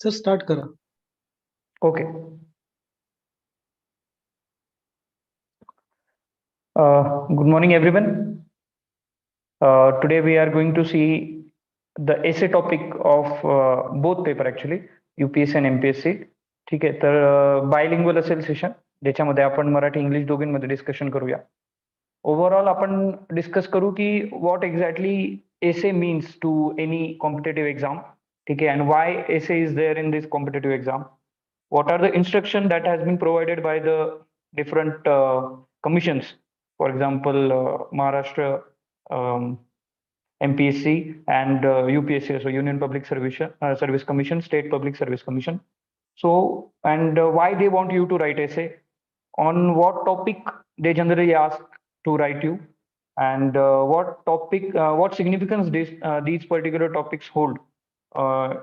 Sir start करा. Okay. Good morning, everyone. Today we are going to see the essay topic of both paper actually, UPSC and MPSC. ठीक आहे, तर bilingual असेल session, ज्याच्यामध्ये आपण Marathi English दोघींमध्ये discussion करूया. ओव्हरऑल आपण डिस्कस करू की what exactly essay means to any competitive exam. ठीक आहे, and why essay is there in this competitive exam. What are the instruction that has been provided by the different commissions? For example, Maharashtra MPSC and UPSC, so Union Public Service Commission, State Public Service Commission. So, and why they want you to write essay, on what topic they generally ask to write you, and what significance these particular topics hold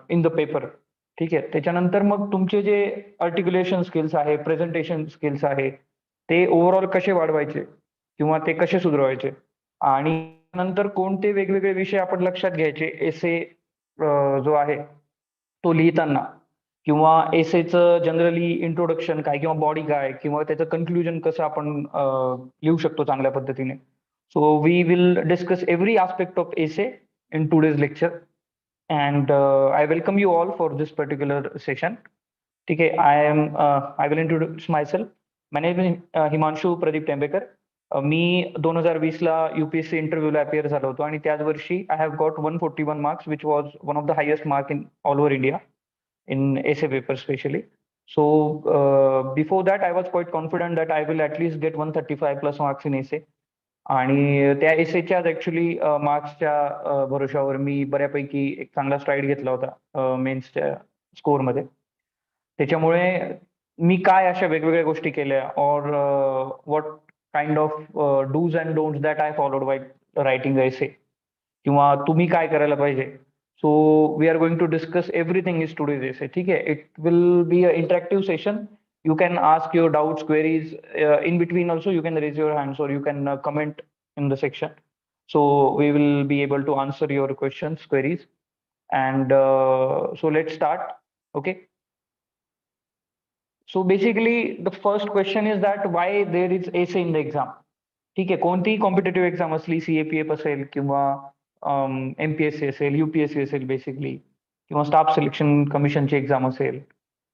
in the paper. ठीक आहे, त्याच्यानंतर मग तुमचे जे आर्टिक्युलेशन skills आहे, presentation skills आहे, ते overall कसे वाढवायचे किंवा ते कसे सुधारायचे, आणि नंतर कोणते वेगवेगळे विषय आपण लक्षात घ्यायचे एसे जो आहे तो लिहिताना, किंवा एसेचं जनरली इंट्रोडक्शन काय किंवा बॉडी काय किंवा त्याचं कन्क्लुजन कसं आपण लिहू शकतो चांगल्या पद्धतीने. So we will discuss every aspect of essay in today's lecture, and I welcome you all for this particular session. Okay, I will introduce myself. My name is Himanshu Pradeep Tembekar. मी 2020 ला UPSC इंटरव्ह्यूला appear झालो होतो, आणि त्याच वर्षी I have got 141 marks, which was one of the highest mark in all over India in essay paper especially. So before that I was quite confident that I will at least get 135 plus marks in essay. आणि त्या एसेच्याच actually मार्क्सच्या भरोशावर मी बऱ्यापैकी एक चांगला stride घेतला होता मेन्सच्या स्कोअरमध्ये. त्याच्यामुळे मी काय अशा वेगवेगळ्या गोष्टी केल्या, or what kind of dos and don'ts that I followed by writing essay, किंवा तुम्ही काय करायला पाहिजे. So we are going to discuss everything is today's essay. ठीक आहे, it will be a interactive session. You can ask your doubts, queries. In between also, you can raise your hands or you can comment in the section. So we will be able to answer your questions, queries. And so let's start. Okay. So basically, the first question is that why there is essay in the exam. ठीक आहे, कोणतीही competitive exam असली, CAPF असेल किंवा MPSC असेल, UPSC असेल basically, किंवा staff selection कमिशनची exam असेल,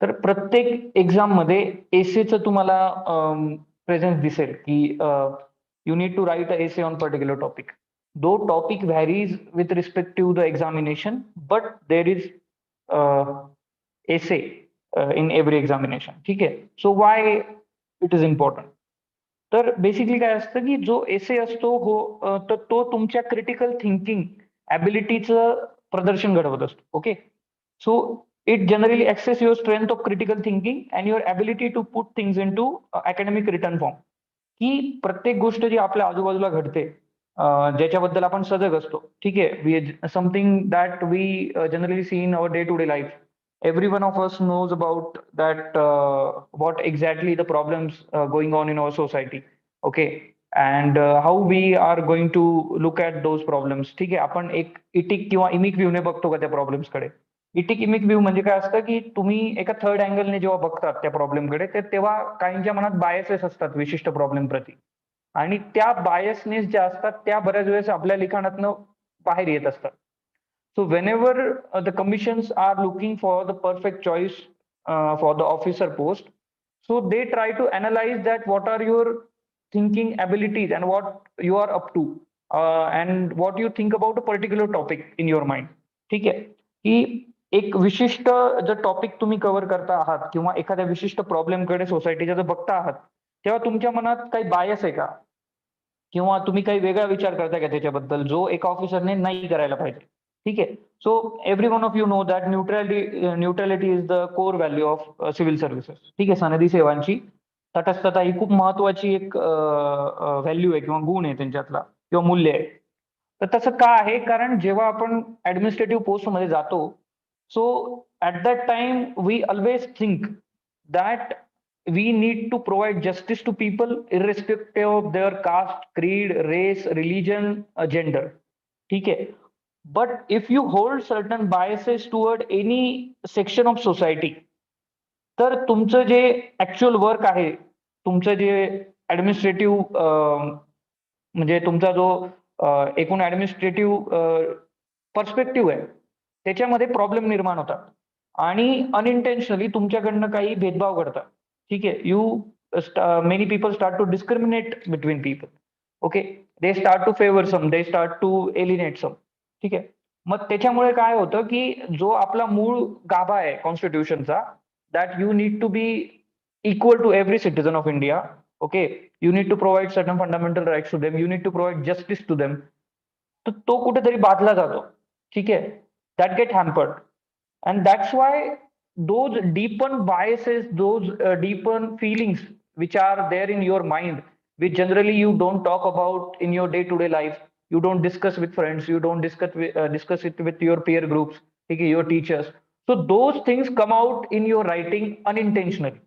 तर प्रत्येक एक्झाम मध्ये एसेचं तुम्हाला प्रेझेन्स दिसेल की you need to write a essay on particular topic. The topic varies with respect to the examination, but there is essay in every examination. ठीक आहे, so why it is important. तर basically काय असतं की जो एसे असतो तर तो तुमच्या क्रिटिकल थिंकिंग ॲबिलिटीचं प्रदर्शन घडवत असतो. Okay, so it generally assesses your strength of critical thinking and your ability to put things into academic written form. की प्रत्येक गोष्ट जी आपल्या आजूबाजूला घडते, ज्याच्याबद्दल आपण सजग असतो. ठीक आहे, something that we generally see in our day to day life. Every one of us knows about that what exactly the problems going on in our society. Okay, and how we are going to look at those problems. ठीक आहे, आपण एक इटिक किंवा इमिक व्ह्यूने बघतो का त्या प्रॉब्लेम्सकडे. इटिक इमिक view म्हणजे काय असतं की तुम्ही एका थर्ड अँगलने जेव्हा बघतात त्या प्रॉब्लेमकडे, तेव्हा काहींच्या मनात बायसेस असतात विशिष्ट प्रॉब्लेम प्रती, आणि त्या बायसनेस ज्या असतात त्या बऱ्याच वेळेस आपल्या लिखाणातनं बाहेर येत असतात. So whenever the commissions are looking for the perfect choice for the officer post, so they try to analyze that what are your thinking abilities and what you are up to, and what you think about a particular topic in your mind. ठीक आहे, की एक विशिष्ट जर topic तुम्ही cover करता आहात किंवा एखाद्या विशिष्ट प्रॉब्लेमकडे सोसायटीच्या जर बघता आहात, तेव्हा तुमच्या मनात काही बायस आहे का, किंवा तुम्ही काही वेगळा विचार करताय का त्याच्याबद्दल, जो एका ऑफिसरने नाही करायला पाहिजे. ठीक आहे, so every one of you know that neutrality is the core value of civil services. ठीक आहे, सनदी सेवांची तटस्थता ही खूप महत्वाची एक व्हॅल्यू आहे किंवा गुण आहे त्यांच्यातला, किंवा मूल्य आहे. तर तसं का आहे, कारण जेव्हा आपण ऍडमिनिस्ट्रेटिव्ह पोस्टमध्ये जातो, so at that time we always think that we need to provide justice to people irrespective of their caste, creed, race, religion, gender. ठीक आहे, but if you hold certain biases toward any section of society, तर तुमचं जे actual work आहे, तुमचं जे administrative म्हणजे तुमचा जो एकूण ऍडमिनिस्ट्रेटिव्ह पर्स्पेक्टिव्ह आहे, त्याच्यामध्ये प्रॉब्लेम निर्माण होतात आणि अनइंटेन्शनली तुमच्याकडनं काही भेदभाव घडतात. ठीक आहे. Many people start to discriminate between people. Okay. They start to favour some, they start to alienate some. ठीक आहे. मग त्याच्यामुळे काय होतं की जो आपला मूळ गाभा आहे कॉन्स्टिट्यूशनचा, that you need to be equal to every citizen of India. Okay. You need to provide certain fundamental rights to them, you need to provide justice to them. तर तो कुठेतरी बाधला जातो. ठीक आहे. That get hampered. And that's why those deepen biases, those deepen feelings which are there in your mind, which generally you don't talk about in your day-to-day life. You don't discuss with friends. You don't discuss it with your peer groups, okay, your teachers. So those things come out in your writing unintentionally.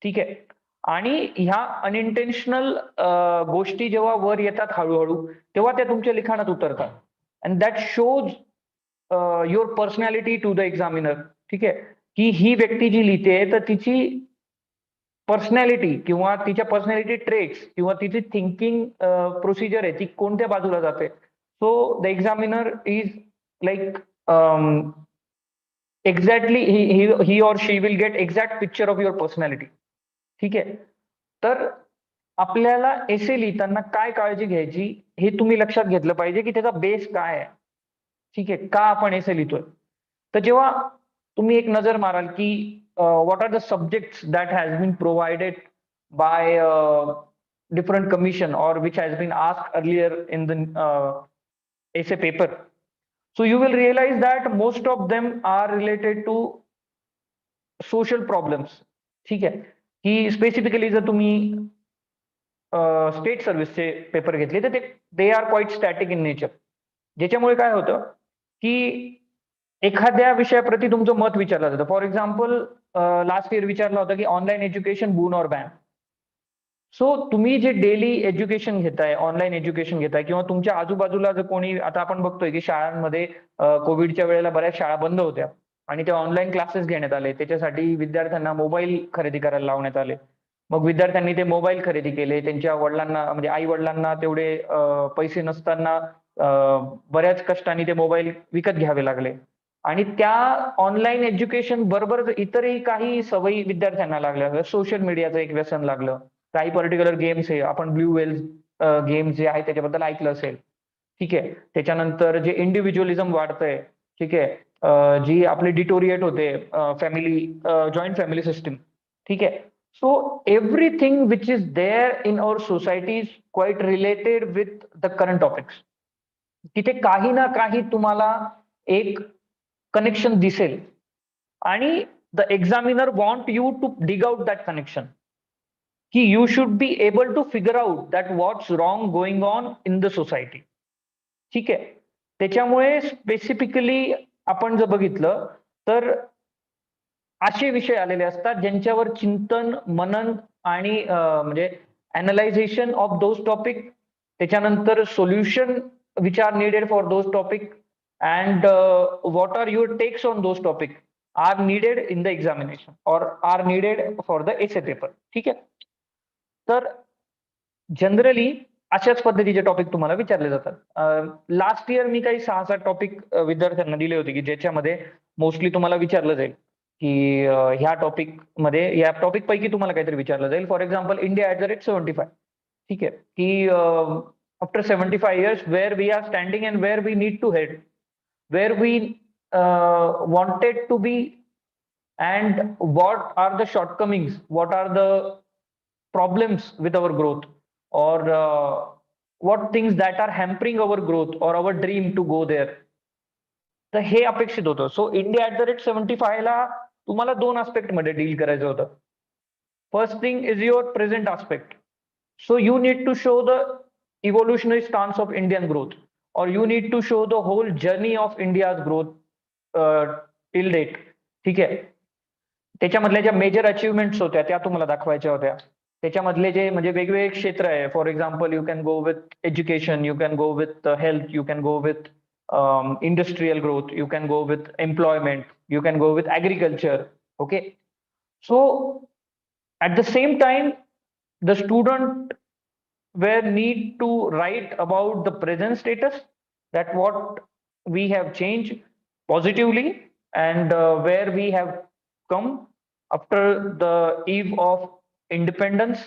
ठीक आहे. आणि ह्या अनइंटेन्शनल गोष्टी जेव्हा वर येतात हळूहळू, तेव्हा त्या तुमच्या लिखाणात उतरतात. And that shows your personality to the examiner. ठीक आहे. की ही व्यक्ती जी लिहिते तर तिची पर्सनॅलिटी किंवा तिच्या पर्सनॅलिटी ट्रेट्स किंवा तिची थिंकिंग प्रोसिजर आहे ती कोणत्या बाजूला जाते. So the examiner is like exactly he or she will get exact picture of your personality. ठीक आहे. तर आपल्याला एसे लिहिताना काय काळजी घ्यायची हे तुम्ही लक्षात घेतलं पाहिजे की त्याचा बेस काय आहे. ठीक आहे. का आपण एसे लिहितोय. तर जेव्हा तुम्ही एक नजर माराल की what are the subjects that has been provided by different commission or which has been asked earlier in the essay paper. So you will realize that most of them are related to social problems. ठीक आहे. की specifically जर तुम्ही state सर्व्हिसचे paper घेतले तर ते they are quite static in nature. ज्याच्यामुळे काय होतं की एखाद्या विषयाप्रती तुमचं मत विचारलं जातं. फॉर एक्झाम्पल लास्ट इयर विचारलं होतं की ऑनलाईन एज्युकेशन बून ऑर बॅन. सो तुम्ही जे डेली एज्युकेशन घेताय, ऑनलाईन एज्युकेशन घेताय किंवा तुमच्या आजूबाजूला जर कोणी, आता आपण बघतोय की शाळांमध्ये कोविडच्या वेळेला बऱ्याच शाळा बंद होत्या आणि ते ऑनलाईन क्लासेस घेण्यात आले. त्याच्यासाठी विद्यार्थ्यांना मोबाईल खरेदी करायला लावण्यात आले. मग विद्यार्थ्यांनी ते मोबाईल खरेदी केले. त्यांच्या वडिलांना म्हणजे आई वडिलांना तेवढे पैसे नसताना बऱ्याच कष्टाने ते मोबाईल विकत घ्यावे लागले. आणि त्या ऑनलाईन एज्युकेशन बरोबर इतरही काही सवयी विद्यार्थ्यांना लागल्या. सोशल मीडियाचं एक व्यसन लागलं. काही पर्टिक्युलर गेम्स आहे, आपण ब्ल्यू वेल्स गेम्स जे आहे त्याच्याबद्दल ऐकलं असेल. ठीक आहे. त्याच्यानंतर जे इंडिव्हिज्युअलिझम वाढतंय. ठीक आहे. जी आपली डिटोरिएट होते फॅमिली, जॉईंट फॅमिली सिस्टीम. ठीक आहे. So everything which is there in our society is quite related with the current topics. तिथे काही ना काही तुम्हाला एक कनेक्शन दिसेल आणि the examiner want you to dig out that connection. की you should be able to figure out that what's wrong going on in the society. ठीक आहे. त्याच्यामुळे स्पेसिफिकली आपण जर बघितलं तर असे विषय आलेले असतात ज्यांच्यावर चिंतन, मनन आणि म्हणजे अनालायझेशन ऑफ दोज टॉपिक, त्याच्यानंतर solution which are needed for those topic and what are your takes on those topic are needed in the examination or are needed for the essay paper. ठीक आहे. तर generally अशाच पद्धतीचे topic तुम्हाला विचारले जातात. Last year मी काही 6-7 topic विद्यार्थ्यांना दिले होते की ज्याच्यामध्ये मोस्टली तुम्हाला विचारलं जाईल की ह्या टॉपिक मध्ये, या टॉपिक पैकी तुम्हाला काहीतरी विचारलं जाईल. For example India at the rate 75. ठीक आहे. की after 75 years where we are standing and where we need to head, where we wanted to be, and what are the shortcomings, what are the problems with our growth, or what things that are hampering our growth or our dream to go there. तर हे अपेक्षित होतं. So India at the rate 75 ला तुम्हाला 2 aspect मध्ये deal करायचं होतं. First thing is your present aspect. So you need to show the evolutionary stance of Indian growth, or you need to show the whole journey of India's growth till date. ठीक आहे. त्याच्यामधल्या ज्या major achievements होत्या त्या तुम्हाला दाखवायच्या होत्या. त्याच्यामधले जे म्हणजे वेगवेगळे क्षेत्र आहे, for example you can go with education, you can go with health, you can go with industrial growth, you can go with employment, you can go with agriculture. Okay. So at the same time, the student were need to write about the present status, that what we have changed positively, and where we have come after the eve of independence,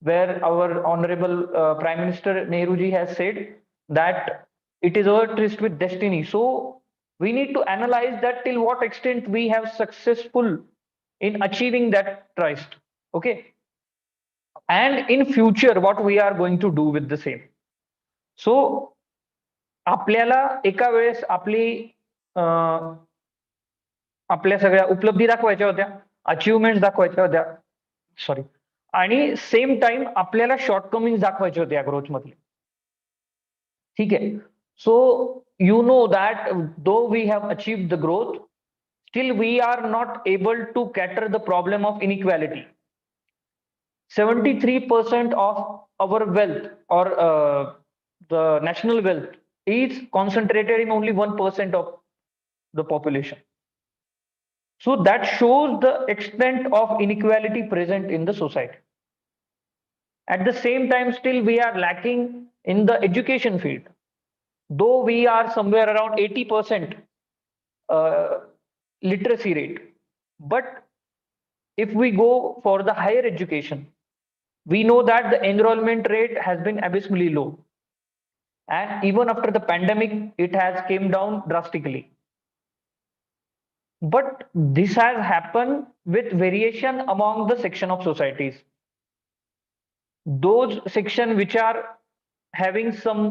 where our honorable Prime Minister Nehruji has said that it is our tryst with destiny. So we need to analyze that till what extent we have successful in achieving that tryst. Okay. And in future, what we are going to do with the same. So आपल्याला एका वेळेस आपल्या सगळ्या उपलब्धी दाखवायच्या होत्या, achievement दाखवायच्या होत्या, सॉरी, आणि सेम टाइम आपल्याला शॉर्टकमिंग दाखवायचे होते या ग्रोथ मधले. ठीक आहे. So you know that though we have achieved the growth, still we are not able to cater the problem of inequality. 73% of our wealth, or the national wealth, is concentrated in only 1% of the population. So that shows the extent of inequality present in the society. At the same time, still we are lacking in the education field. Though we are somewhere around 80% literacy rate, but if we go for the higher education, we know that the enrollment rate has been abysmally low, and even after the pandemic it has came down drastically. But this has happened with variation among the section of societies. Those section which are having some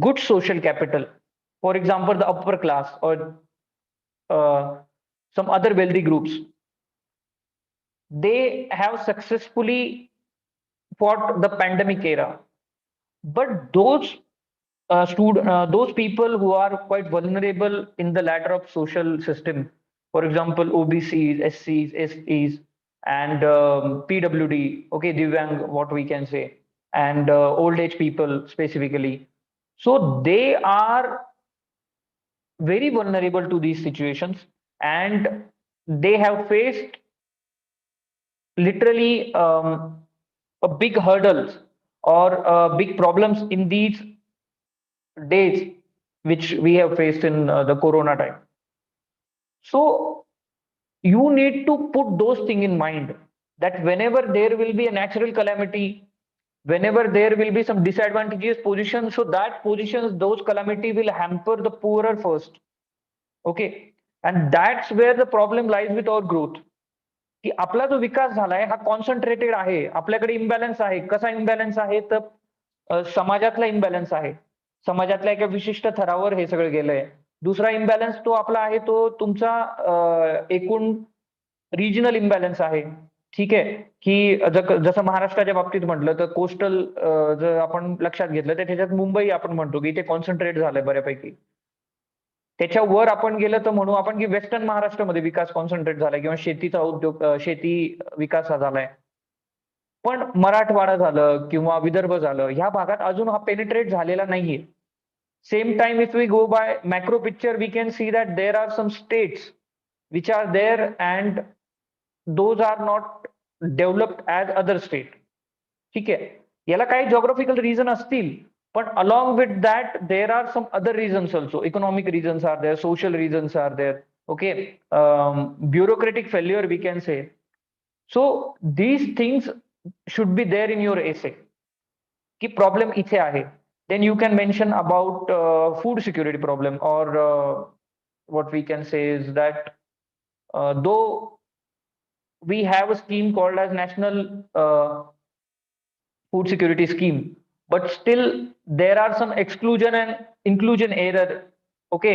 good social capital, for example the upper class, or some other wealthy groups, they have successfully fought the pandemic era. But those people who are quite vulnerable in the ladder of social system, for example OBCs, SCs, STs, and PWD, okay, Divyang, what we can say, and old age people specifically, so they are very vulnerable to these situations, and they have faced literally a big hurdles, or big problems in these days which we have faced in the corona time. So you need to put those things in mind, that whenever there will be a natural calamity, whenever there will be some disadvantageous position, so that positions, those calamity will hamper the poorer first. Okay. And that's where the problem lies with our growth. की आपला जो विकास झालाय हा concentrated आहे, आपल्याकडे imbalance आहे. कसा imbalance आहे, तर समाजातला इम्बॅलन्स आहे, समाजातल्या एका विशिष्ट थरावर हे सगळं गेलंय. दुसरा इम्बॅलन्स तो आपला आहे तो तुमचा एकूण रिजनल इम्बॅलन्स आहे. ठीक आहे. की जसं महाराष्ट्राच्या बाबतीत म्हटलं तर कोस्टल जर आपण लक्षात घेतलं तर त्याच्यात मुंबई आपण म्हणतो की इथे कॉन्सन्ट्रेट झालंय बऱ्यापैकी. त्याच्यावर आपण गेलं तर म्हणू आपण की वेस्टर्न महाराष्ट्रामध्ये विकास कॉन्सन्ट्रेट झालाय, किंवा शेतीचा उद्योग, शेती विकास हा झालाय. पण मराठवाडा झालं किंवा विदर्भ झालं, ह्या भागात अजून हा पेनिट्रेट झालेला नाहीये. Same time if we go by macro picture, we can see that there are some states which are there and those are not developed as other state. ठीक आहे. याला काही जॉग्राफिकल रिझन असतील, but along with that there are some other reasons also. Economic reasons are there, social reasons are there. Okay. Bureaucratic failure we can say. So these things should be there in your essay ki problem ithe ahe. Then you can mention about food security problem, or what we can say is that though we have a scheme called as national food security scheme, but still there are some exclusion and inclusion error. Okay.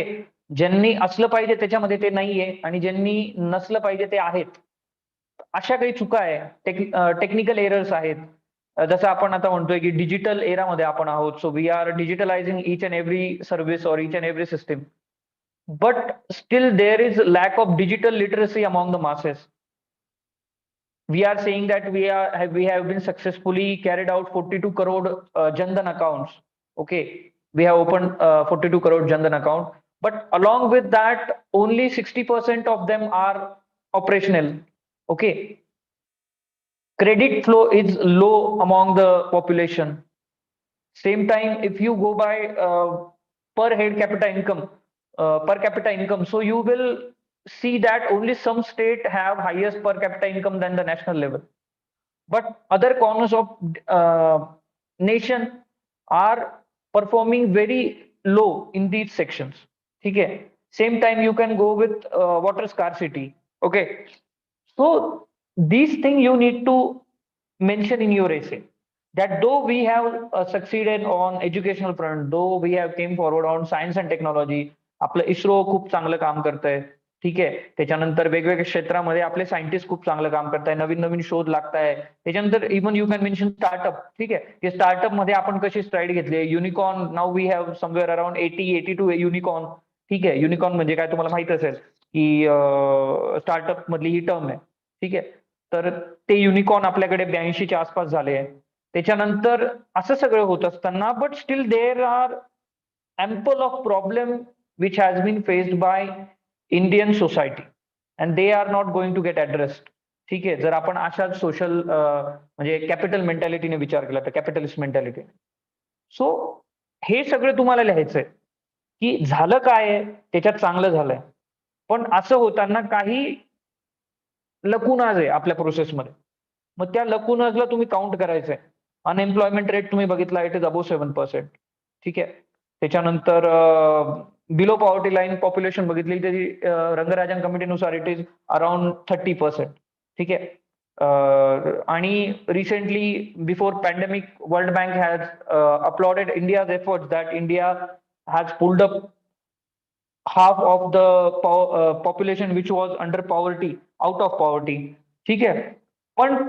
ज्यांनी असलं पाहिजे त्याच्यामध्ये ते नाहीये, आणि ज्यांनी नसलं पाहिजे ते आहेत. अशा काही चुका आहे, टेक्निकल एरर्स आहेत. जसं आपण आता म्हणतोय की डिजिटल एरामध्ये आपण आहोत, so we are digitalising each and every service or each and every system, but still there is lack of digital literacy among the masses. We are saying that we have been successfully carried out 42 crore Jan Dhan accounts. Okay. we have opened 42 crore Jandan account, but along with that, only 60% of them are operational. Okay, credit flow is low among the population. Same time, if you go by per head capita income, per capita income, so you will see that only some state have highest per capita income than the national level. But other corners of nation are performing very low in these sections. Okay. Same time, you can go with water scarcity. Okay. So these things you need to mention in your essay, that though we have succeeded on educational front, though we have came forward on science and technology, आपलं इस्रो खूप चांगलं काम करतंय. ठीक आहे. त्याच्यानंतर वेगवेगळ्या क्षेत्रामध्ये आपले सायंटिस्ट खूप चांगलं काम करताय, नवीन नवीन शोध लागताय. त्याच्यानंतर even you can mention startup. ठीक आहे, की स्टार्टअप मध्ये आपण कशी स्ट्राईड घेतली. Unicorn, now we have somewhere around 82 unicorn. ठीक आहे. युनिकॉर्न म्हणजे काय तुम्हाला माहित असेल की स्टार्टअप मधली ही टर्म आहे. ठीक आहे. तर ते युनिकॉर्न आपल्याकडे 82च्या आसपास झाले आहे. त्याच्यानंतर असं सगळं होत असताना, but still there are ample of problem which has been faced by Indian society and they are not going to get addressed. ठीक आहे. जर आपण अशाच सोशल म्हणजे कॅपिटल मेंटॅलिटीने विचार केला तर, कॅपिटलिस्ट मेंटॅलिटी. सो हे सगळं तुम्हाला लिहायचंय की झालं काय आहे, त्याच्यात चांगलं झालंय, पण असं होताना काही लकुनाज आहे आपल्या प्रोसेसमध्ये. मग त्या लकुनाजला तुम्ही काउंट करायचंय. अनएम्प्लॉयमेंट रेट तुम्ही बघितला, इट इज अबोव 7%. ठीक आहे. त्याच्यानंतर बिलो पॉवर्टी लाईन पॉप्युलेशन बघितली तरी रंगराजन कमिटीनुसार इट इज अराउंड 30%. ठीक आहे. आणि recently before pandemic world bank has uploaded India's efforts that India has pulled up half of the population which was under poverty out of poverty. ठीक आहे. पण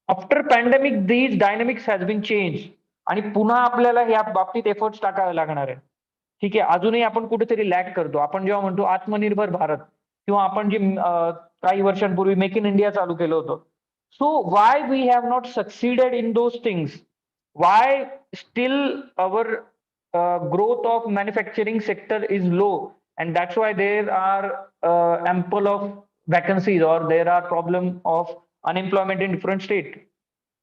after pandemic these dynamics has been change आणि पुन्हा आपल्याला या बाबतीत efforts टाकावे लागणार आहे. ठीक आहे. अजूनही आपण कुठेतरी लॅग करतो. आपण जेव्हा म्हणतो आत्मनिर्भर भारत, किंवा आपण जे काही वर्षांपूर्वी मेक इन इंडिया चालू केलं होतं, so why we have not succeeded in those things, why still our growth of manufacturing sector is low, and that's why there are ample of vacancies or there are problem of unemployment in different state.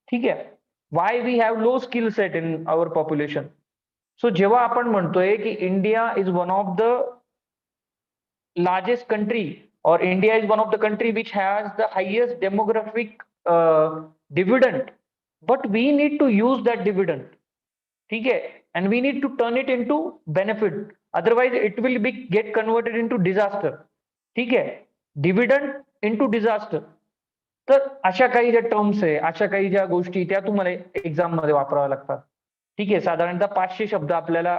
ठीक आहे. why we have low skill set in our population. so जेव्हा आपण म्हणतोय की India is one of the largest country, or India is one of the country which has the highest demographic dividend, but we need to use that dividend. ठीक आहे. and we need to turn it into benefit, otherwise it will be get converted into disaster. ठीक आहे. Dividend into disaster. तर अशा काही ज्या terms आहे, अशा काही ज्या गोष्टी त्या तुम्हाला एक्झाम मध्ये वापराव्या लागतात. ठीक आहे. साधारणतः 500 शब्द आपल्याला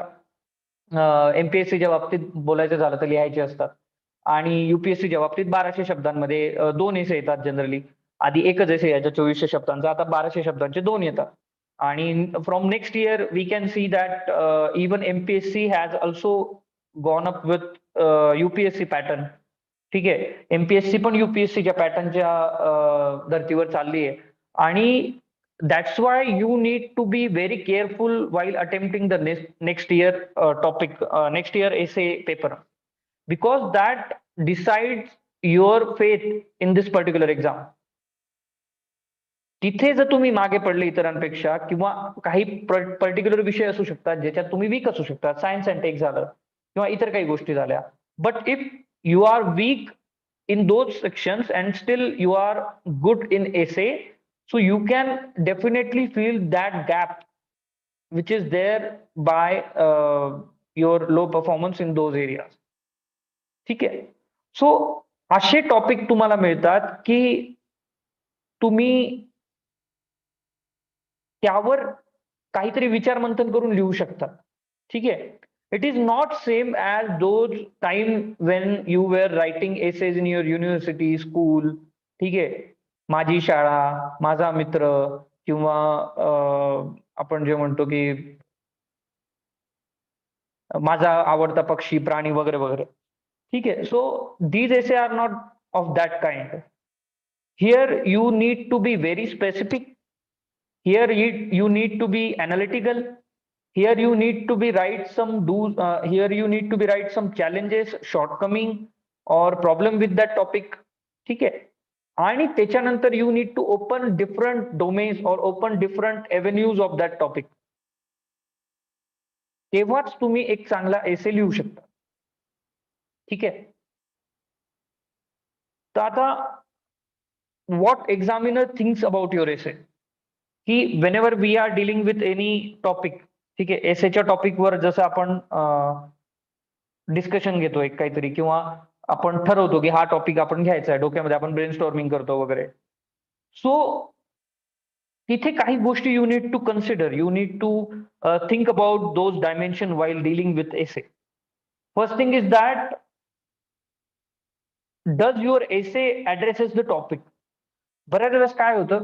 एमपीएससीच्या बाबतीत बोलायचं झालं तर लिहायचे असतात, आणि युपीएससीच्या बाबतीत 1200 शब्दांमध्ये 2 एसे येतात जनरली. आधी एकच एसे याच्या 2400 शब्दांचा, आता 1200 शब्दांचे 2 येतात. आणि from next year we can see that even MPSC has also gone up with UPSC pattern. ठीक आहे. एमपीएससी पण युपीएससीच्या पॅटर्नच्या धर्तीवर चालली आहे, आणि that's why you need to be very careful while attempting the next year topic, next year essay paper, because that decides your faith in this particular exam. तिथे जर तुम्ही मागे पडले इतरांपेक्षा, किंवा काही पर्टिक्युलर विषय असू शकतात ज्याच्यात तुम्ही वीक असू शकतात, सायन्स अँड टेक झालं किंवा इतर काही गोष्टी झाल्या, but if you are weak in those sections and still you are good in essay, so you can definitely fill that gap which is there by your low performance in those areas. ठीक आहे. So असे topic तुम्हाला मिळतात की तुम्ही त्यावर काहीतरी विचारमंथन करून लिहू शकता. ठीक आहे. It is not same as those time when you were writing essays in your university, school. ठीक आहे. माझी शाळा, माझा मित्र, किंवा आपण जे म्हणतो की माझा आवडता पक्षी, प्राणी वगैरे वगैरे. ठीक आहे. So these essay are not of that kind. Here you need to be very specific. Here you need to be analytical. Here you need to be write some do's. Here you need to be write some challenges, shortcoming or problem with that topic. ठीक आहे. आणि त्याच्यानंतर you need to open different domains or open different avenues of that topic. तेव्हाच तुम्ही एक चांगला एसे लिहू शकता. ठीक आहे. तर आता what examiner thinks about your essay, की whenever we are dealing with any topic, ठीक आहे, एसेच्या टॉपिकवर जसं आपण डिस्कशन घेतो एक काहीतरी, किंवा आपण ठरवतो की हा टॉपिक आपण घ्यायचा आहे, डोक्यामध्ये आपण ब्रेनस्टॉर्मिंग करतो वगैरे. सो तिथे काही गोष्टी you need to consider, you need to think about those dimension while dealing with essay. First thing is that, does your essay addresses the topic. बऱ्याच वेळेस काय होतं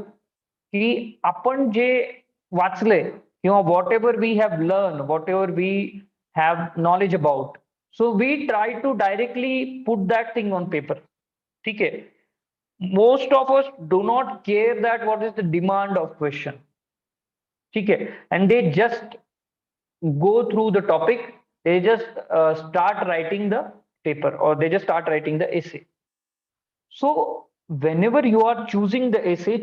की आपण जे वाचलंय किंवा whatever we have learn, whatever we have knowledge about, so we try to directly put that thing on paper. ठीक आहे. Most of us do not care that what is the demand of question. ठीक आहे. And they just go through the topic, they just start writing the paper or they just start writing the essay. So whenever you are choosing the essay,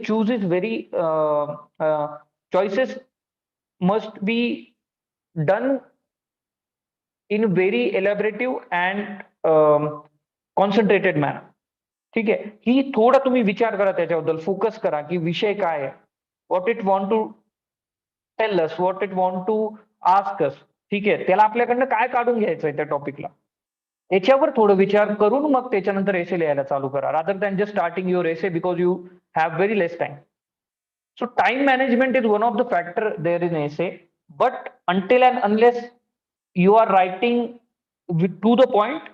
choices must be done in very elaborative and concentrated manner. ठीक आहे. ही थोडा तुम्ही विचार करा, त्याच्याबद्दल focus करा की विषय काय आहे, what it want to tell us, what it want to ask us. ठीक आहे. त्याला आपल्याकडनं काय काढून घ्यायचंय त्या टॉपिकला, याच्यावर थोडं विचार करून मग त्याच्यानंतर एसे लिहायला चालू करा, rather than just starting your essay because you have very less time. So time management is one of the factor there in essay, but until and unless you are writing to the point,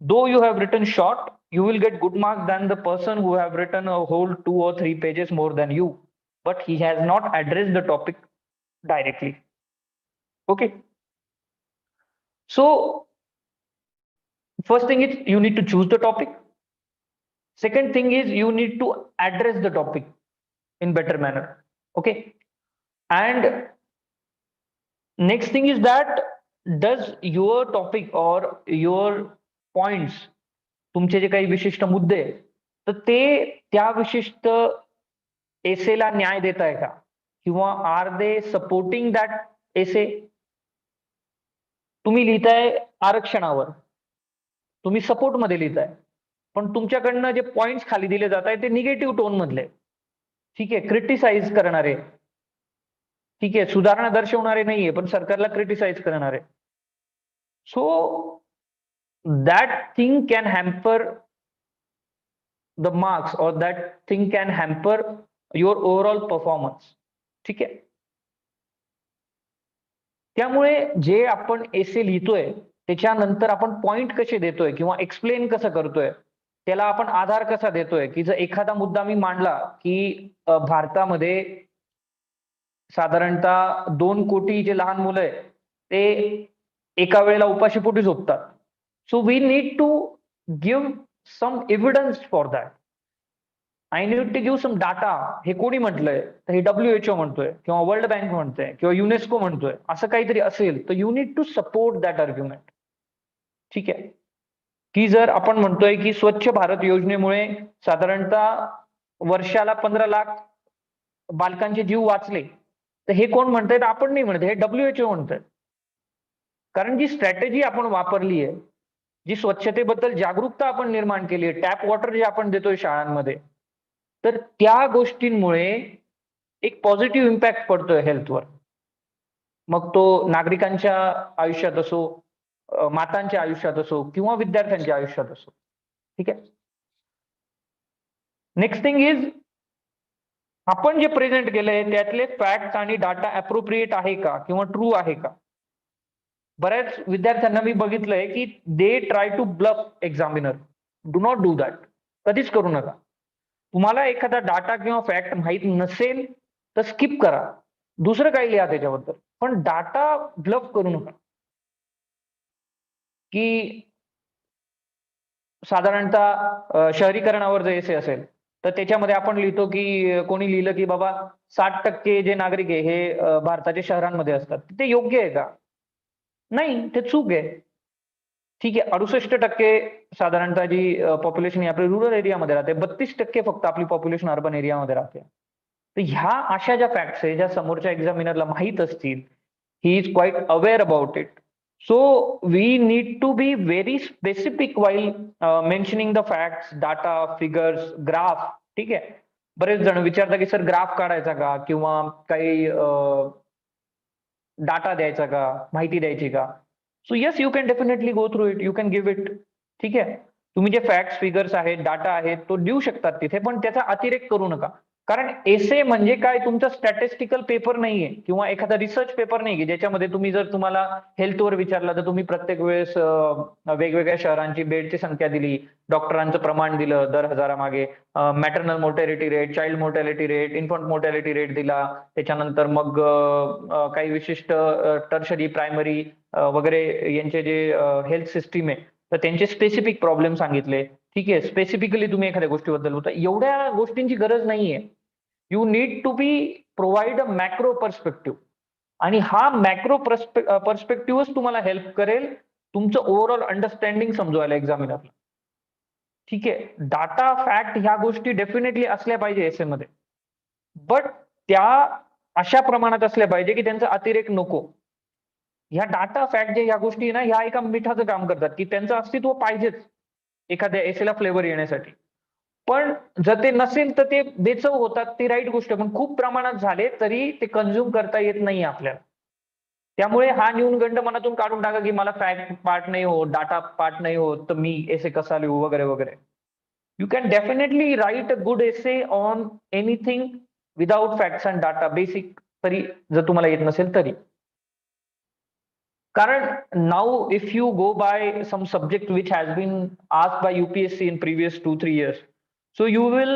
though you have written short, you will get good marks than the person who have written a whole 2 or 3 pages more than you, but he has not addressed the topic directly. Okay. So first thing is you need to choose the topic. Second thing is you need to address the topic in better manner. Okay. And next thing is that, does your topic or your points, तुमचे जे काही विशिष्ट मुद्दे, तर ते त्या विशिष्ट एसेला न्याय देत आहे का, किंवा आर दे सपोर्टिंग दॅट एसे. तुम्ही लिहिताय आरक्षणावर, तुम्ही सपोर्ट मध्ये लिहिताय, पण तुमच्याकडनं जे पॉइंट्स खाली दिले जात आहे ते निगेटिव्ह टोन मधले. ठीक आहे. क्रिटिसाइज करणारे, ठीक आहे, सुधारणा दर्शवणारे नाहीये, पण सरकारला क्रिटिसाइज करणारे. So that thing can hamper the marks or that thing can hamper your overall performance. ठीक आहे. त्यामुळे जे आपण एसे लिहितोय त्याच्यानंतर आपण पॉइंट कसे देतोय किंवा एक्सप्लेन कसं करतोय, त्याला आपण आधार कसा देतोय, की जर एखादा मुद्दा मी मांडला की भारतामध्ये साधारणतः 2 कोटी जे लहान मुलं आहे ते एका वेळेला उपाशीपोटी झोपतात. So we need to give some evidence for that. I need to give some data. हे कोणी म्हटलंय, तर हे WHO म्हणतोय किंवा वर्ल्ड बँक म्हणतोय किंवा युनेस्को म्हणतोय, असं काहीतरी असेल तर you need to support that argument. ठीक आहे. की जर आपण म्हणतोय की स्वच्छ भारत योजनेमुळे साधारणतः वर्षाला 15 लाख बालकांचे जीव वाचले, तर हे कोण म्हणतायत, आपण नाही म्हणत, हे WHO म्हणतंय. कारण जी स्ट्रॅटेजी आपण वापरली आहे, जी स्वच्छतेबद्दल जागरूकता आपण निर्माण केली आहे, टॅप वॉटर जे आपण देतोय शाळांमध्ये, तर त्या गोष्टींमुळे एक पॉझिटिव्ह इम्पॅक्ट पडतोय हेल्थवर. मग तो नागरिकांच्या आयुष्यात असो, मातांच्या आयुष्यात असो किंवा विद्यार्थ्यांच्या आयुष्यात असो. ठीक आहे. नेक्स्ट थिंग इज, आपण जे प्रेझेंट केलंय त्यातले फॅक्ट आणि डाटा अप्रोप्रिएट आहे का किंवा ट्रू आहे का. बऱ्याच विद्यार्थ्यांना मी बघितलंय की they try to bluff examiner. Do not do that. कधीच करू नका. तुम्हाला एखादा डाटा किंवा फॅक्ट माहित नसेल तर स्किप करा, दुसरं काही लिहा त्याच्याबद्दल, पण डाटा ब्लफ करू नका. की साधारणतः शहरीकरणावर जे एसे असेल तर त्याच्यामध्ये आपण लिहितो की कोणी लिहिलं की बाबा 60% जे नागरिक आहे हे भारताच्या शहरांमध्ये असतात. ते योग्य आहे का? नाही, ते चूक आहे. ठीक आहे, 68% साधारणतः जी पॉप्युलेशन आहे आपली रुरल एरियामध्ये राहते. 32% फक्त आपली पॉप्युलेशन अर्बन एरियामध्ये राहते. तर ह्या अशा ज्या फॅक्ट्स आहे, ज्या समोरच्या एक्झामिनरला माहीत असतील, he is quite aware about it. So we need to be very specific while mentioning the facts, data, figures, graph. ठीक आहे. बरेच जण विचारतात की सर ग्राफ काढायचा का किंवा काही डाटा द्यायचा का, माहिती द्यायची का? So yes, you can definitely go through it, you can give it. ठीक आहे. तुम्ही जे फॅक्ट्स, फिगर्स आहेत, डाटा आहेत, तो देऊ शकतात तिथे, पण त्याचा अतिरेक करू नका. कारण एसे म्हणजे काय, तुमचा स्टॅटिस्टिकल पेपर नाहीये किंवा एखादा रिसर्च पेपर नाही की ज्याच्यामध्ये तुम्ही जर तुम्हाला हेल्थवर विचारलं तर तुम्ही प्रत्येक वेळेस वेगवेगळ्या शहरांची बेडची संख्या दिली, डॉक्टरांचं प्रमाण दिलं दर हजारामागे, maternal mortality rate, child mortality rate, infant mortality rate दिला, त्याच्यानंतर मग काही विशिष्ट टर्शरी, प्रायमरी वगैरे यांचे जे हेल्थ सिस्टीम आहे तर त्यांचे स्पेसिफिक प्रॉब्लेम सांगितले. ठीक आहे, स्पेसिफिकली तुम्ही एखाद्या गोष्टीबद्दल होता, एवढ्या गोष्टींची गरज नाहीये. You need to be provide a macro perspective, आणि हा मॅक्रो पर्स्पेक्टिव्हच तुम्हाला हेल्प करेल तुमचं ओव्हरऑल अंडरस्टँडिंग समजवायला एक्झामिनरला. ठीक आहे, डाटा, फॅक्ट ह्या गोष्टी डेफिनेटली असल्या पाहिजे एसे मध्ये, बट त्या अशा प्रमाणात असल्या पाहिजे की त्यांचा अतिरेक नको. ह्या डाटा, फॅक्ट जे ह्या गोष्टी ना, ह्या एका मिठाचं काम करतात की त्यांचं अस्तित्व पाहिजेच एखाद्या एसेला फ्लेवर येण्यासाठी. पण जर ते नसेल तर ते बेचव होतात, ती राईट गोष्ट आहे. पण खूप प्रमाणात झाले तरी ते कन्झ्युम करता येत नाही आपल्याला. त्यामुळे हा न्यूनगंड मनातून काढून टाका की मला फॅक्ट पार्ट नाही होत, डाटा पार्ट नाही होत, तर मी एसे कसा लिहू वगैरे वगैरे. You can definitely right a good essay on anything without facts and data, basic तरी जर तुम्हाला येत नसेल तरी. कारण now if you go by some subject which has been asked by UPSC in previous 2-3 years, so you will